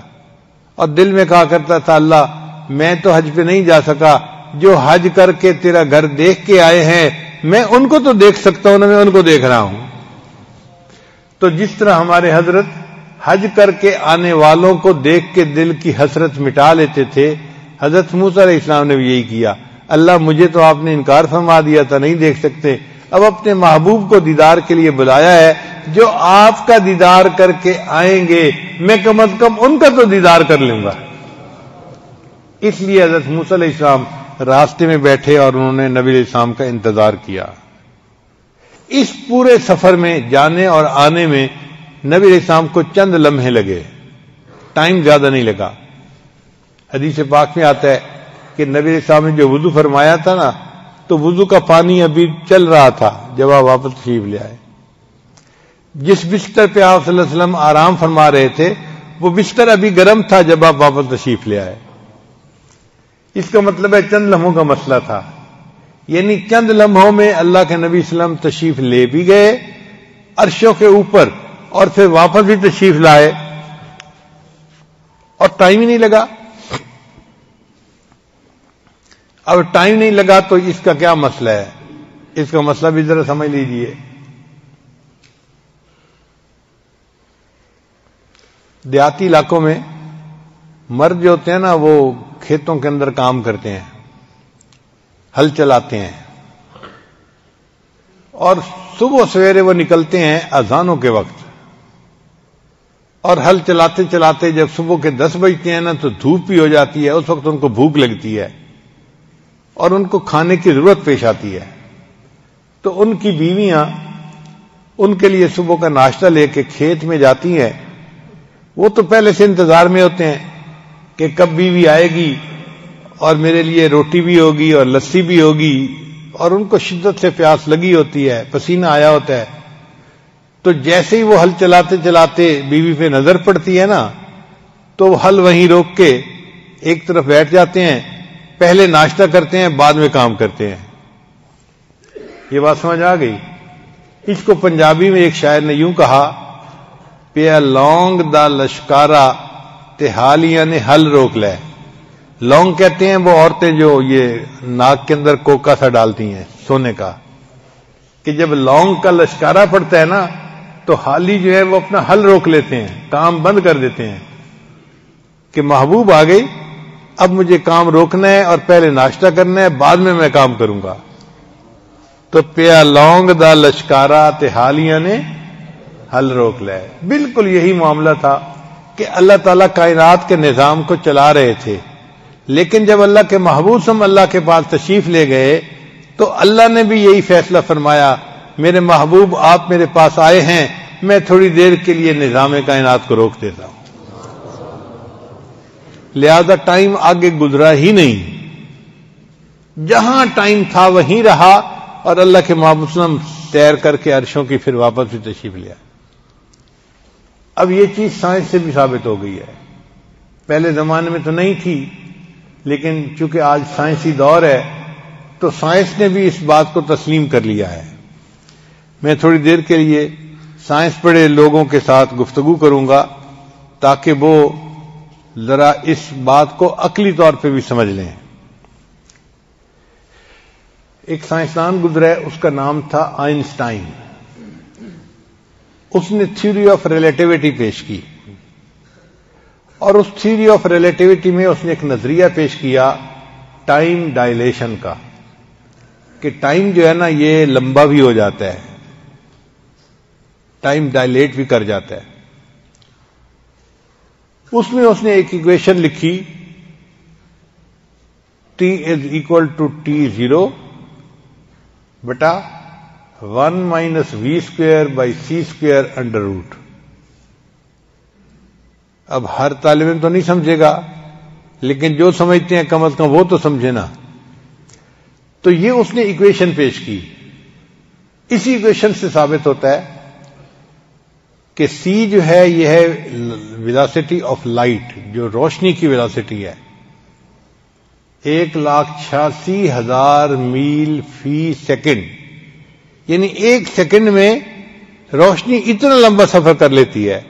اور دل میں کہا کرتا تھا اللہ میں تو حج پہ نہیں جا سکا، جو حج کر کے تیرا گھر دیکھ کے آئے ہیں میں ان کو تو دیکھ سکتا ہوں نا، میں ان کو دیکھ رہا ہوں۔ تو جس طرح ہمارے حضرت حج کر کے آنے والوں کو دیکھ کے دل کی حسرت مٹا لیتے تھے، حضرت موسیٰ علیہ السلام نے بھی یہی کیا، اللہ مجھے تو آپ نے انکار فرما دیا تھا نہیں دیکھ سکتے، اب اپنے محبوب کو دیدار کے لیے بلایا ہے، جو آپ کا دیدار کر کے آئیں گے میں کم از کم ان کا تو دیدار کر لوں گا۔ اس لیے حضرت موسیٰ علیہ السلام راستے میں بیٹھے اور انہوں نے نبی علیہ السلام کا انتظار کیا۔ اس پورے سفر میں جانے اور آنے میں نبی علیہ السلام کو چند لمحے لگے، ٹائم زیادہ نہیں لگا۔ حدیث پاک میں آتا ہے کہ نبی علیہ السلام نے جو وضو فرمایا تھا نا تو وضو کا پانی ابھی چل رہا تھا جب آپ واپس تشریف لے آئے۔ جس بستر پہ آپ صلی اللہ علیہ وسلم آرام فرما رہے تھے وہ بستر ابھی گرم تھا جب آپ واپس تشریف لے آئے۔ اس کا مطلب ہے چند لمحوں کا مسئلہ تھا، یعنی چند لمحوں میں اللہ کے نبی صلی اللہ علیہ وسلم تشریف لے بھی گئے عرشوں کے اوپر اور پھر واپس بھی تشریف لائے اور ٹائم ہی نہیں لگا۔ اب ٹائم نہیں لگا تو اس کا کیا مسئلہ ہے، اس کا مسئلہ بھی ذرا سمجھ لیجئے۔ دیہاتی علاقوں میں مرد جو ہوتے ہیں نا وہ کھیتوں کے اندر کام کرتے ہیں، ہل چلاتے ہیں، اور صبح سویرے وہ نکلتے ہیں اذانوں کے وقت، اور ہل چلاتے چلاتے جب صبح کے 10 بجتے ہیں نا تو دھوپ بھی ہو جاتی ہے، اس وقت ان کو بھوک لگتی ہے اور ان کو کھانے کی ضرورت پیش آتی ہے، تو ان کی بیویاں ان کے لیے صبح کا ناشتہ لے کے کھیت میں جاتی ہیں۔ وہ تو پہلے سے انتظار میں ہوتے ہیں کہ کب بیوی آئے گی اور میرے لیے روٹی بھی ہوگی اور لسی بھی ہوگی، اور ان کو شدت سے پیاس لگی ہوتی ہے، پسینہ آیا ہوتا ہے، تو جیسے ہی وہ ہل چلاتے چلاتے بیوی پہ نظر پڑتی ہے نا، تو وہ ہل وہیں روک کے ایک طرف بیٹھ جاتے ہیں، پہلے ناشتہ کرتے ہیں، بعد میں کام کرتے ہیں۔ یہ بات سمجھ آ گئی؟ اس کو پنجابی میں ایک شاعر نے یوں کہا، پیا لونگ دا لشکارا تے حالیاں نے ہل روک لے۔ لونگ کہتے ہیں وہ عورتیں جو یہ ناک کے اندر کوکا سا ڈالتی ہیں سونے کا، کہ جب لونگ کا لشکارا پڑتا ہے نا تو حالی جو ہے وہ اپنا ہل روک لیتے ہیں، کام بند کر دیتے ہیں کہ محبوب آ گئی، اب مجھے کام روکنا ہے اور پہلے ناشتہ کرنا ہے، بعد میں کام کروں گا۔ تو پیا لونگ دا لشکارا تے حالیاں نے ہل روک لے۔ بالکل یہی معاملہ تھا کہ اللہ تعالیٰ کائنات کے نظام کو چلا رہے تھے، لیکن جب اللہ کے محبوب صلی اللہ کے پاس تشریف لے گئے تو اللہ نے بھی یہی فیصلہ فرمایا، میرے محبوب آپ میرے پاس آئے ہیں، میں تھوڑی دیر کے لیے نظام کائنات کو روک دیتا ہوں۔ لہذا ٹائم آگے گزرا ہی نہیں، جہاں ٹائم تھا وہیں رہا، اور اللہ کے محبوب صلی اللہ علیہ وسلم تیر کر کے عرشوں کی پھر واپس بھی تشریف لیا۔ اب یہ چیز سائنس سے بھی ثابت ہو گئی ہے، پہلے زمانے میں تو نہیں تھی، لیکن چونکہ آج سائنسی دور ہے تو سائنس نے بھی اس بات کو تسلیم کر لیا ہے۔ میں تھوڑی دیر کے لیے سائنس پڑھے لوگوں کے ساتھ گفتگو کروں گا تاکہ وہ ذرا اس بات کو عقلی طور پہ بھی سمجھ لیں۔ ایک سائنسدان گزرا ہے، اس کا نام تھا آئنسٹائن۔ اس نے تھیوری آف ریلیٹیوٹی پیش کی، اور اس تھیوری آف ریلیٹیوٹی میں اس نے ایک نظریہ پیش کیا ٹائم ڈائلیشن کا، کہ ٹائم جو ہے نا یہ لمبا بھی ہو جاتا ہے، ٹائم ڈائلیٹ بھی کر جاتا ہے۔ اس میں اس نے ایک ایکویشن لکھی، T = T0 بٹا 1 - v²/c² √۔ اب ہر طالب علم تو نہیں سمجھے گا، لیکن جو سمجھتے ہیں کم از کم وہ تو سمجھے نا۔ تو یہ اس نے ایکویشن پیش کی، اسی ایکویشن سے ثابت ہوتا ہے کہ c جو ہے یہ ہے ویلاسٹی آف لائٹ، جو روشنی کی ویلاسٹی ہے، 1,86,000 میل فی سیکنڈ، یعنی ایک سیکنڈ میں روشنی اتنا لمبا سفر کر لیتی ہے۔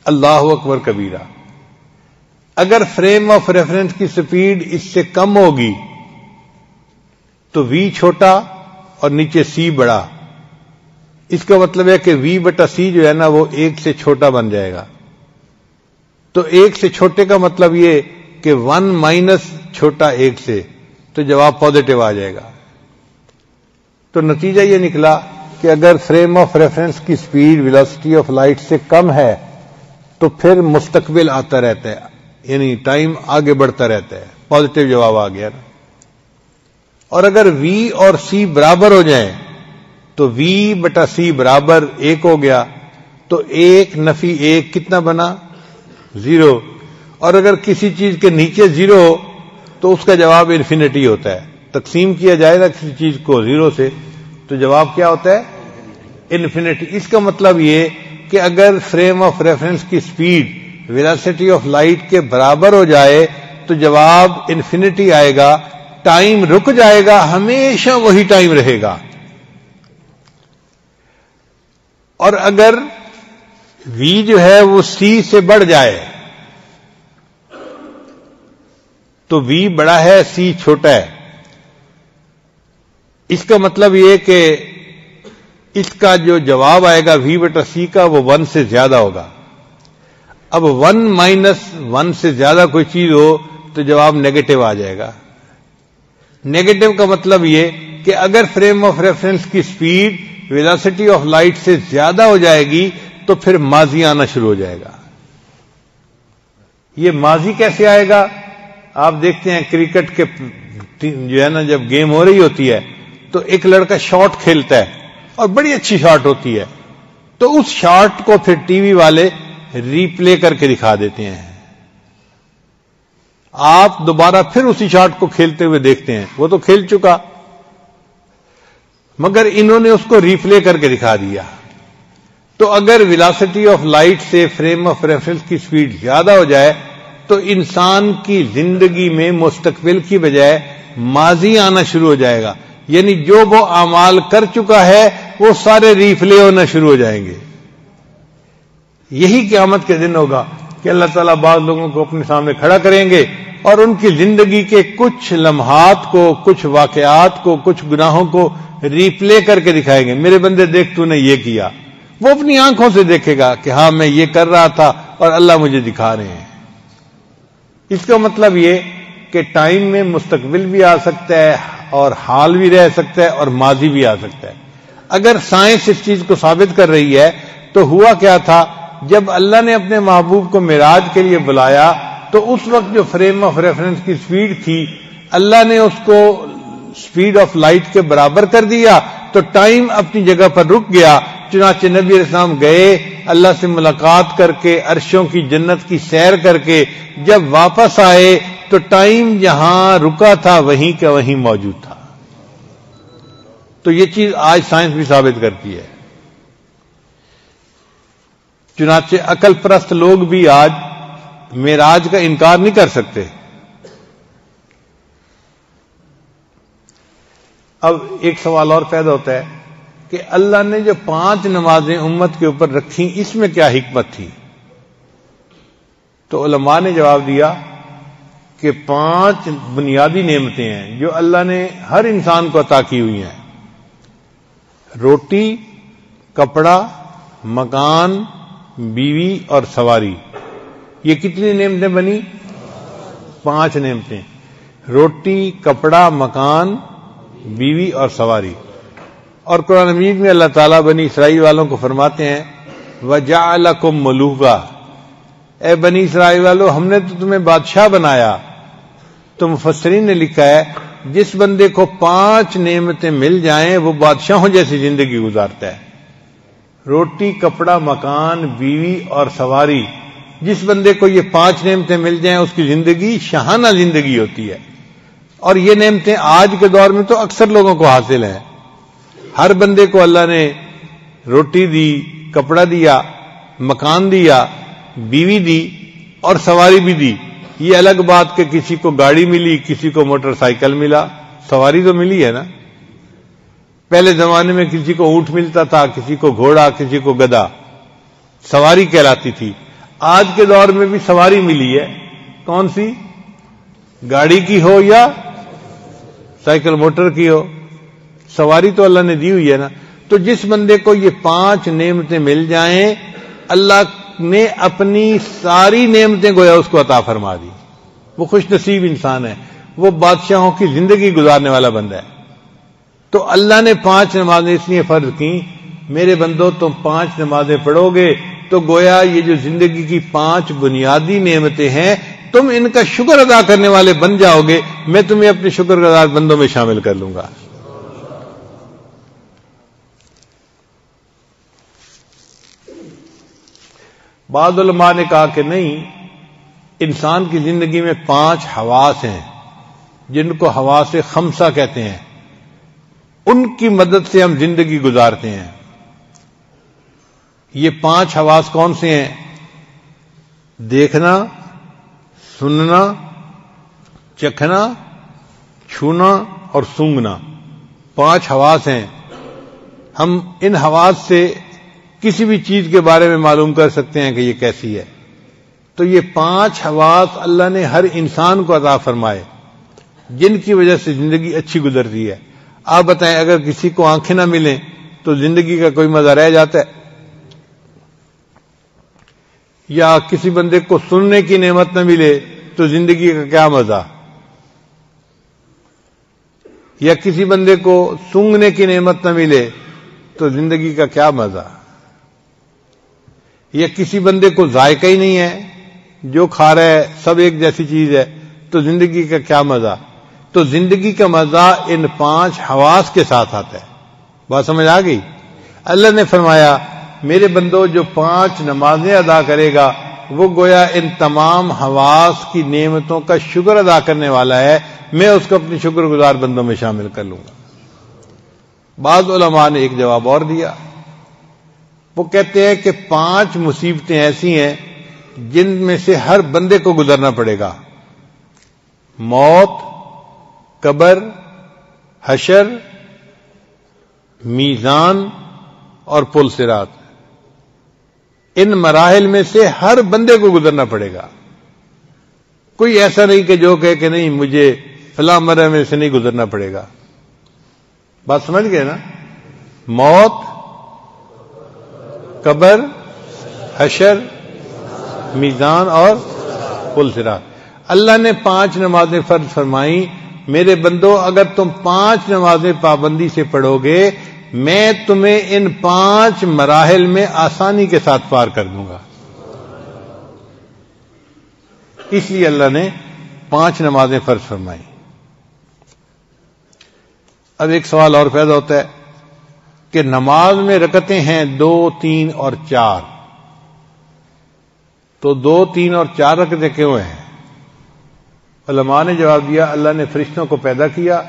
اللہ اکبر کبیرہ۔ اگر فریم آف ریفرنس کی سپیڈ اس سے کم ہوگی تو v چھوٹا اور نیچے c بڑا، اس کا مطلب ہے کہ v/c جو ہے نا وہ 1 سے چھوٹا بن جائے گا۔ تو 1 سے چھوٹے کا مطلب یہ کہ 1 - چھوٹا 1 سے، تو جواب پازیٹو آ جائے گا۔ تو نتیجہ یہ نکلا کہ اگر فریم آف ریفرنس کی سپیڈ ویلاسٹی آف لائٹ سے کم ہے تو پھر مستقبل آتا رہتا ہے، یعنی ٹائم آگے بڑھتا رہتا ہے، پازیٹو جواب آ گیا نا۔ اور اگر v اور c برابر ہو جائیں تو v/c برابر 1 ہو گیا، تو 1 - 1 کتنا بنا؟ 0۔ اور اگر کسی چیز کے نیچے 0 ہو تو اس کا جواب انفینٹی ہوتا ہے۔ تقسیم کیا جائے نا کسی چیز کو 0 سے تو جواب کیا ہوتا ہے؟ انفینٹی۔ اس کا مطلب یہ کہ اگر فریم آف ریفرنس کی سپیڈ ویلاسٹی آف لائٹ کے برابر ہو جائے تو جواب انفینٹی آئے گا، ٹائم رک جائے گا، ہمیشہ وہی ٹائم رہے گا۔ اور اگر v جو ہے وہ c سے بڑھ جائے تو v بڑا ہے c چھوٹا ہے، اس کا مطلب یہ کہ اس کا جو جواب آئے گا v/c کا وہ 1 سے زیادہ ہوگا۔ اب 1 - 1 سے زیادہ کوئی چیز ہو تو جواب نیگیٹو آ جائے گا۔ نیگیٹو کا مطلب یہ کہ اگر فریم آف ریفرنس کی سپیڈ ویلاسٹی آف لائٹ سے زیادہ ہو جائے گی تو پھر ماضی آنا شروع ہو جائے گا۔ یہ ماضی کیسے آئے گا؟ آپ دیکھتے ہیں کرکٹ کے جو ہے نا جب گیم ہو رہی ہوتی ہے تو ایک لڑکا شاٹ کھیلتا ہے اور بڑی اچھی شاٹ ہوتی ہے، تو اس شاٹ کو پھر ٹی وی والے ری پلے کر کے دکھا دیتے ہیں۔ آپ دوبارہ پھر اسی شاٹ کو کھیلتے ہوئے دیکھتے ہیں، وہ تو کھیل چکا، مگر انہوں نے اس کو ریپلے کر کے دکھا دیا۔ تو اگر ویلاسٹی آف لائٹ سے فریم آف ریفرنس کی سپیڈ زیادہ ہو جائے تو انسان کی زندگی میں مستقبل کی بجائے ماضی آنا شروع ہو جائے گا، یعنی جو وہ اعمال کر چکا ہے وہ سارے ریپلے ہونا شروع ہو جائیں گے۔ یہی قیامت کے دن ہوگا کہ اللہ تعالیٰ بعض لوگوں کو اپنے سامنے کھڑا کریں گے اور ان کی زندگی کے کچھ لمحات کو، کچھ واقعات کو، کچھ گناہوں کو ریپلے کر کے دکھائیں گے، میرے بندے دیکھ تو نے یہ کیا۔ وہ اپنی آنکھوں سے دیکھے گا کہ ہاں میں یہ کر رہا تھا اور اللہ مجھے دکھا رہے ہیں۔ اس کا مطلب یہ کہ ٹائم میں مستقبل بھی آ سکتا ہے اور حال بھی رہ سکتا ہے اور ماضی بھی آ سکتا ہے۔ اگر سائنس اس چیز کو ثابت کر رہی ہے تو ہوا کیا تھا، جب اللہ نے اپنے محبوب کو معراج کے لیے بلایا تو اس وقت جو فریم آف ریفرنس کی سپیڈ تھی اللہ نے اس کو سپیڈ آف لائٹ کے برابر کر دیا، تو ٹائم اپنی جگہ پر رک گیا۔ چنانچہ نبی علیہ السلام گئے، اللہ سے ملاقات کر کے، عرشوں کی جنت کی سیر کر کے جب واپس آئے تو ٹائم جہاں رکا تھا وہیں کا وہیں موجود تھا۔ تو یہ چیز آج سائنس بھی ثابت کرتی ہے۔ چنانچہ عقل پرست لوگ بھی آج معراج کا انکار نہیں کر سکتے۔ اب ایک سوال اور پیدا ہوتا ہے کہ اللہ نے جو 5 نمازیں امت کے اوپر رکھی اس میں کیا حکمت تھی؟ تو علماء نے جواب دیا کہ 5 بنیادی نعمتیں ہیں جو اللہ نے ہر انسان کو عطا کی ہوئی ہیں: روٹی، کپڑا، مکان، بیوی اور سواری۔ یہ کتنی نعمتیں بنی؟ 5 نعمتیں: روٹی، کپڑا، مکان، بیوی اور سواری۔ اور قرآن مجید میں اللہ تعالیٰ بنی اسرائیل والوں کو فرماتے ہیں وَجَعَلَكُمْ مُلُوكًا، اے بنی اسرائیل والو ہم نے تو تمہیں بادشاہ بنایا۔ تو مفسرین نے لکھا ہے جس بندے کو 5 نعمتیں مل جائیں وہ بادشاہوں جیسی زندگی گزارتا ہے۔ روٹی، کپڑا، مکان، بیوی اور سواری، جس بندے کو یہ 5 نعمتیں مل جائیں اس کی زندگی شاہانہ زندگی ہوتی ہے۔ اور یہ نعمتیں آج کے دور میں تو اکثر لوگوں کو حاصل ہیں۔ ہر بندے کو اللہ نے روٹی دی، کپڑا دیا، مکان دیا، بیوی دی اور سواری بھی دی۔ یہ الگ بات کہ کسی کو گاڑی ملی، کسی کو موٹر سائیکل ملا، سواری تو ملی ہے نا۔ پہلے زمانے میں کسی کو اونٹ ملتا تھا، کسی کو گھوڑا، کسی کو گدھا، سواری کہلاتی تھی۔ آج کے دور میں بھی سواری ملی ہے، کون سی؟ گاڑی کی ہو یا سائیکل موٹر کی ہو، سواری تو اللہ نے دی ہوئی ہے نا۔ تو جس بندے کو یہ 5 نعمتیں مل جائیں اللہ نے اپنی ساری نعمتیں گویا اس کو عطا فرما دی، وہ خوش نصیب انسان ہے، وہ بادشاہوں کی زندگی گزارنے والا بندہ ہے۔ تو اللہ نے 5 نمازیں اس لیے فرض کی، میرے بندو تم 5 نمازیں پڑھو گے تو گویا یہ جو زندگی کی 5 بنیادی نعمتیں ہیں تم ان کا شکر ادا کرنے والے بن جاؤ گے، میں تمہیں اپنے شکر گزار بندوں میں شامل کر لوں گا۔ بعض علماء نے کہا کہ نہیں، انسان کی زندگی میں 5 حواس ہیں جن کو حواس خمسہ کہتے ہیں، ان کی مدد سے ہم زندگی گزارتے ہیں۔ یہ 5 حواس کون سے ہیں؟ دیکھنا، سننا، چکھنا، چھونا اور سونگھنا، 5 حواس ہیں۔ ہم ان حواس سے کسی بھی چیز کے بارے میں معلوم کر سکتے ہیں کہ یہ کیسی ہے۔ تو یہ 5 حواس اللہ نے ہر انسان کو عطا فرمائے جن کی وجہ سے زندگی اچھی گزرتی ہے۔ آپ بتائیں اگر کسی کو آنکھیں نہ ملیں تو زندگی کا کوئی مزہ رہ جاتا ہے؟ یا کسی بندے کو سننے کی نعمت نہ ملے تو زندگی کا کیا مزہ؟ یا کسی بندے کو سونگھنے کی نعمت نہ ملے تو زندگی کا کیا مزہ؟ یا کسی بندے کو ذائقہ ہی نہیں ہے، جو کھا رہا ہے سب ایک جیسی چیز ہے تو زندگی کا کیا مزہ؟ تو زندگی کا مزہ ان 5 حواس کے ساتھ آتا ہے۔ بات سمجھ آ گئی؟ اللہ نے فرمایا میرے بندو جو 5 نمازیں ادا کرے گا وہ گویا ان تمام حواس کی نعمتوں کا شکر ادا کرنے والا ہے، میں اس کو اپنے شکر گزار بندوں میں شامل کر لوں گا۔ بعض علماء نے ایک جواب اور دیا، وہ کہتے ہیں کہ 5 مصیبتیں ایسی ہیں جن میں سے ہر بندے کو گزرنا پڑے گا: موت، قبر، حشر، میزان اور پل صراط۔ ان مراحل میں سے ہر بندے کو گزرنا پڑے گا۔ کوئی ایسا نہیں کہ جو کہے کہ نہیں مجھے فلاں مرحلے میں سے نہیں گزرنا پڑے گا۔ بات سمجھ گئے نا؟ موت، قبر، حشر، میزان اور پل صراط۔ اللہ نے 5 نمازیں فرض فرمائیں، میرے بندو اگر تم 5 نمازیں پابندی سے پڑھو گے میں تمہیں ان 5 مراحل میں آسانی کے ساتھ پار کر دوں گا۔ اس لیے اللہ نے 5 نمازیں فرض فرمائی۔ اب ایک سوال اور پیدا ہوتا ہے کہ نماز میں رکعتیں ہیں 2، 3 اور 4، تو 2، 3 اور 4 رکعتیں کیوں ہیں؟ علماء نے جواب دیا، اللہ نے فرشتوں کو پیدا کیا،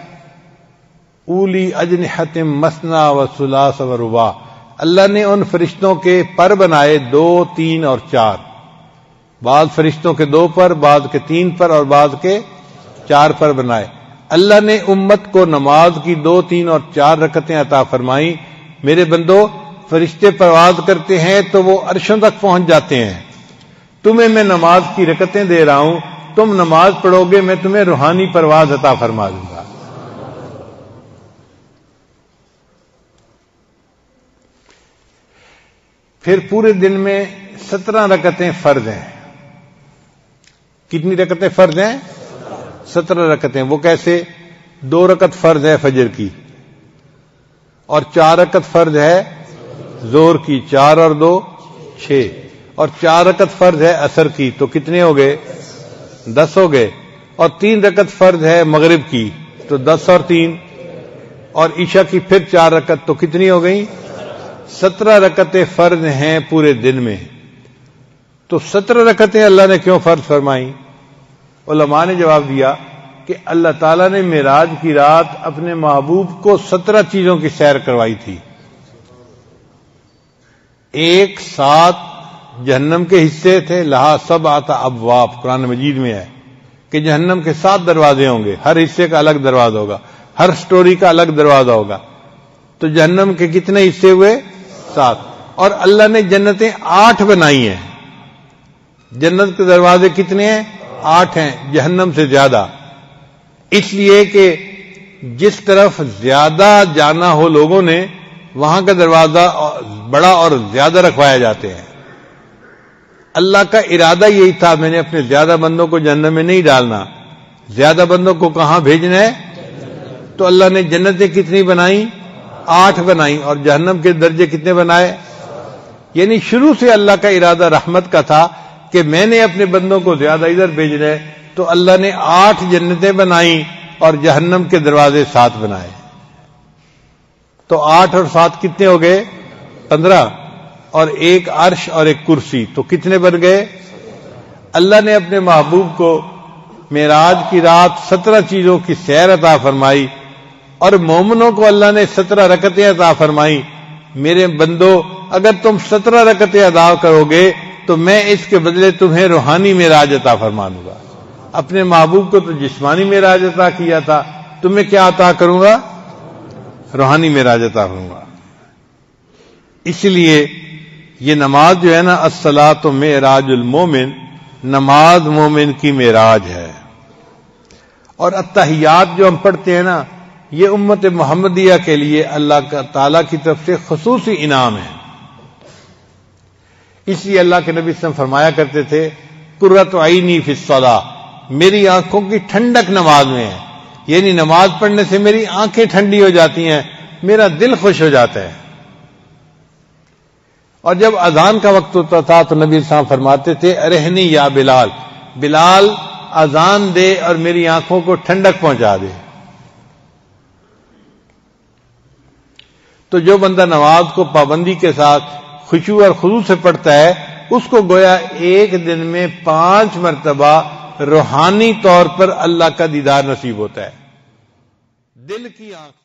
اولی اجنحۃ مثنی و ثلاث و رباع، اللہ نے ان فرشتوں کے پر بنائے 2، 3 اور 4، بعض فرشتوں کے 2 پر، بعض کے 3 پر اور بعض کے 4 پر بنائے۔ اللہ نے امت کو نماز کی 2، 3 اور 4 رکعتیں عطا فرمائیں۔ میرے بندو فرشتے پرواز کرتے ہیں تو وہ عرشوں تک پہنچ جاتے ہیں، تمہیں میں نماز کی رکعتیں دے رہا ہوں، تم نماز پڑھو گے میں تمہیں روحانی پرواز عطا فرما دوں گا۔ پھر پورے دن میں 17 رکعتیں فرض ہیں۔ کتنی رکعتیں فرض ہیں؟ 17 رکعتیں۔ وہ کیسے؟ 2 رکعت فرض ہے فجر کی، اور 4 رکعت فرض ہے ظہر کی، 4 اور 2 6، اور 4 رکعت فرض ہے عصر کی، تو کتنے ہو گئے؟ 10 ہو گئے، اور 3 رکعت فرض ہے مغرب کی، تو 10 اور 3، اور عشاء کی پھر 4 رکعت، تو کتنی ہو گئیں؟ 17 رکعتیں فرض ہیں پورے دن میں۔ تو 17 رکعتیں اللہ نے کیوں فرض فرمائیں؟ علماء نے جواب دیا کہ اللہ تعالیٰ نے معراج کی رات اپنے محبوب کو 17 چیزوں کی سیر کروائی تھی۔ ایک 7 جہنم کے حصے تھے، لہا 7 ابواب، قرآن مجید میں ہے کہ جہنم کے 7 دروازے ہوں گے، ہر حصے کا الگ دروازہ ہوگا، ہر سٹوری کا الگ دروازہ ہوگا۔ تو جہنم کے کتنے حصے ہوئے؟ 7۔ اور اللہ نے جنتیں 8 بنائی ہیں۔ جنت کے دروازے کتنے ہیں؟ 8 ہیں، جہنم سے زیادہ، اس لیے کہ جس طرف زیادہ جانا ہو لوگوں نے وہاں کا دروازہ بڑا اور زیادہ رکھوایا جاتے ہیں۔ اللہ کا ارادہ یہی تھا، میں نے اپنے زیادہ بندوں کو جہنم میں نہیں ڈالنا، زیادہ بندوں کو کہاں بھیجنا ہے؟ تو اللہ نے جنتیں کتنی بنائیں؟ 8 بنائیں، اور جہنم کے درجے کتنے بنائے؟ یعنی شروع سے اللہ کا ارادہ رحمت کا تھا کہ میں نے اپنے بندوں کو زیادہ ادھر بھیجنا ہے، تو اللہ نے 8 جنتیں بنائیں اور جہنم کے دروازے 7 بنائے۔ تو 8 اور 7 کتنے ہو گئے؟ 15، اور ایک عرش اور ایک کرسی، تو کتنے بن گئے؟ اللہ نے اپنے محبوب کو معراج کی رات 17 چیزوں کی سیر عطا فرمائی، اور مومنوں کو اللہ نے 17 رکعتیں عطا فرمائی۔ میرے بندو اگر تم 17 رکعتیں ادا کرو گے تو میں اس کے بدلے تمہیں روحانی معراج عطا فرما دوں گا۔ اپنے محبوب کو تو جسمانی معراج عطا کیا تھا، تمہیں کیا عطا کروں گا؟ روحانی معراج عطا کروں گا۔ اس لیے یہ نماز جو ہے نا، الصلاۃ معراج المومن، نماز مومن کی معراج ہے۔ اور التحیات جو ہم پڑھتے ہیں نا، یہ امت محمدیہ کے لیے اللہ تعالی کی طرف سے خصوصی انعام ہے۔ اس لیے اللہ کے نبی صلی اللہ علیہ وسلم فرمایا کرتے تھے، قرۃ عینی فی الصلاۃ، میری آنکھوں کی ٹھنڈک نماز میں ہے، یعنی نماز پڑھنے سے میری آنکھیں ٹھنڈی ہو جاتی ہیں، میرا دل خوش ہو جاتا ہے۔ اور جب اذان کا وقت ہوتا تھا تو نبی صلی اللہ علیہ وسلم فرماتے تھے، ارحنی یا بلال، بلال اذان دے اور میری آنکھوں کو ٹھنڈک پہنچا دے۔ تو جو بندہ نماز کو پابندی کے ساتھ خشوع اور خضوع سے پڑھتا ہے اس کو گویا ایک دن میں 5 مرتبہ روحانی طور پر اللہ کا دیدار نصیب ہوتا ہے، دل کی آنکھ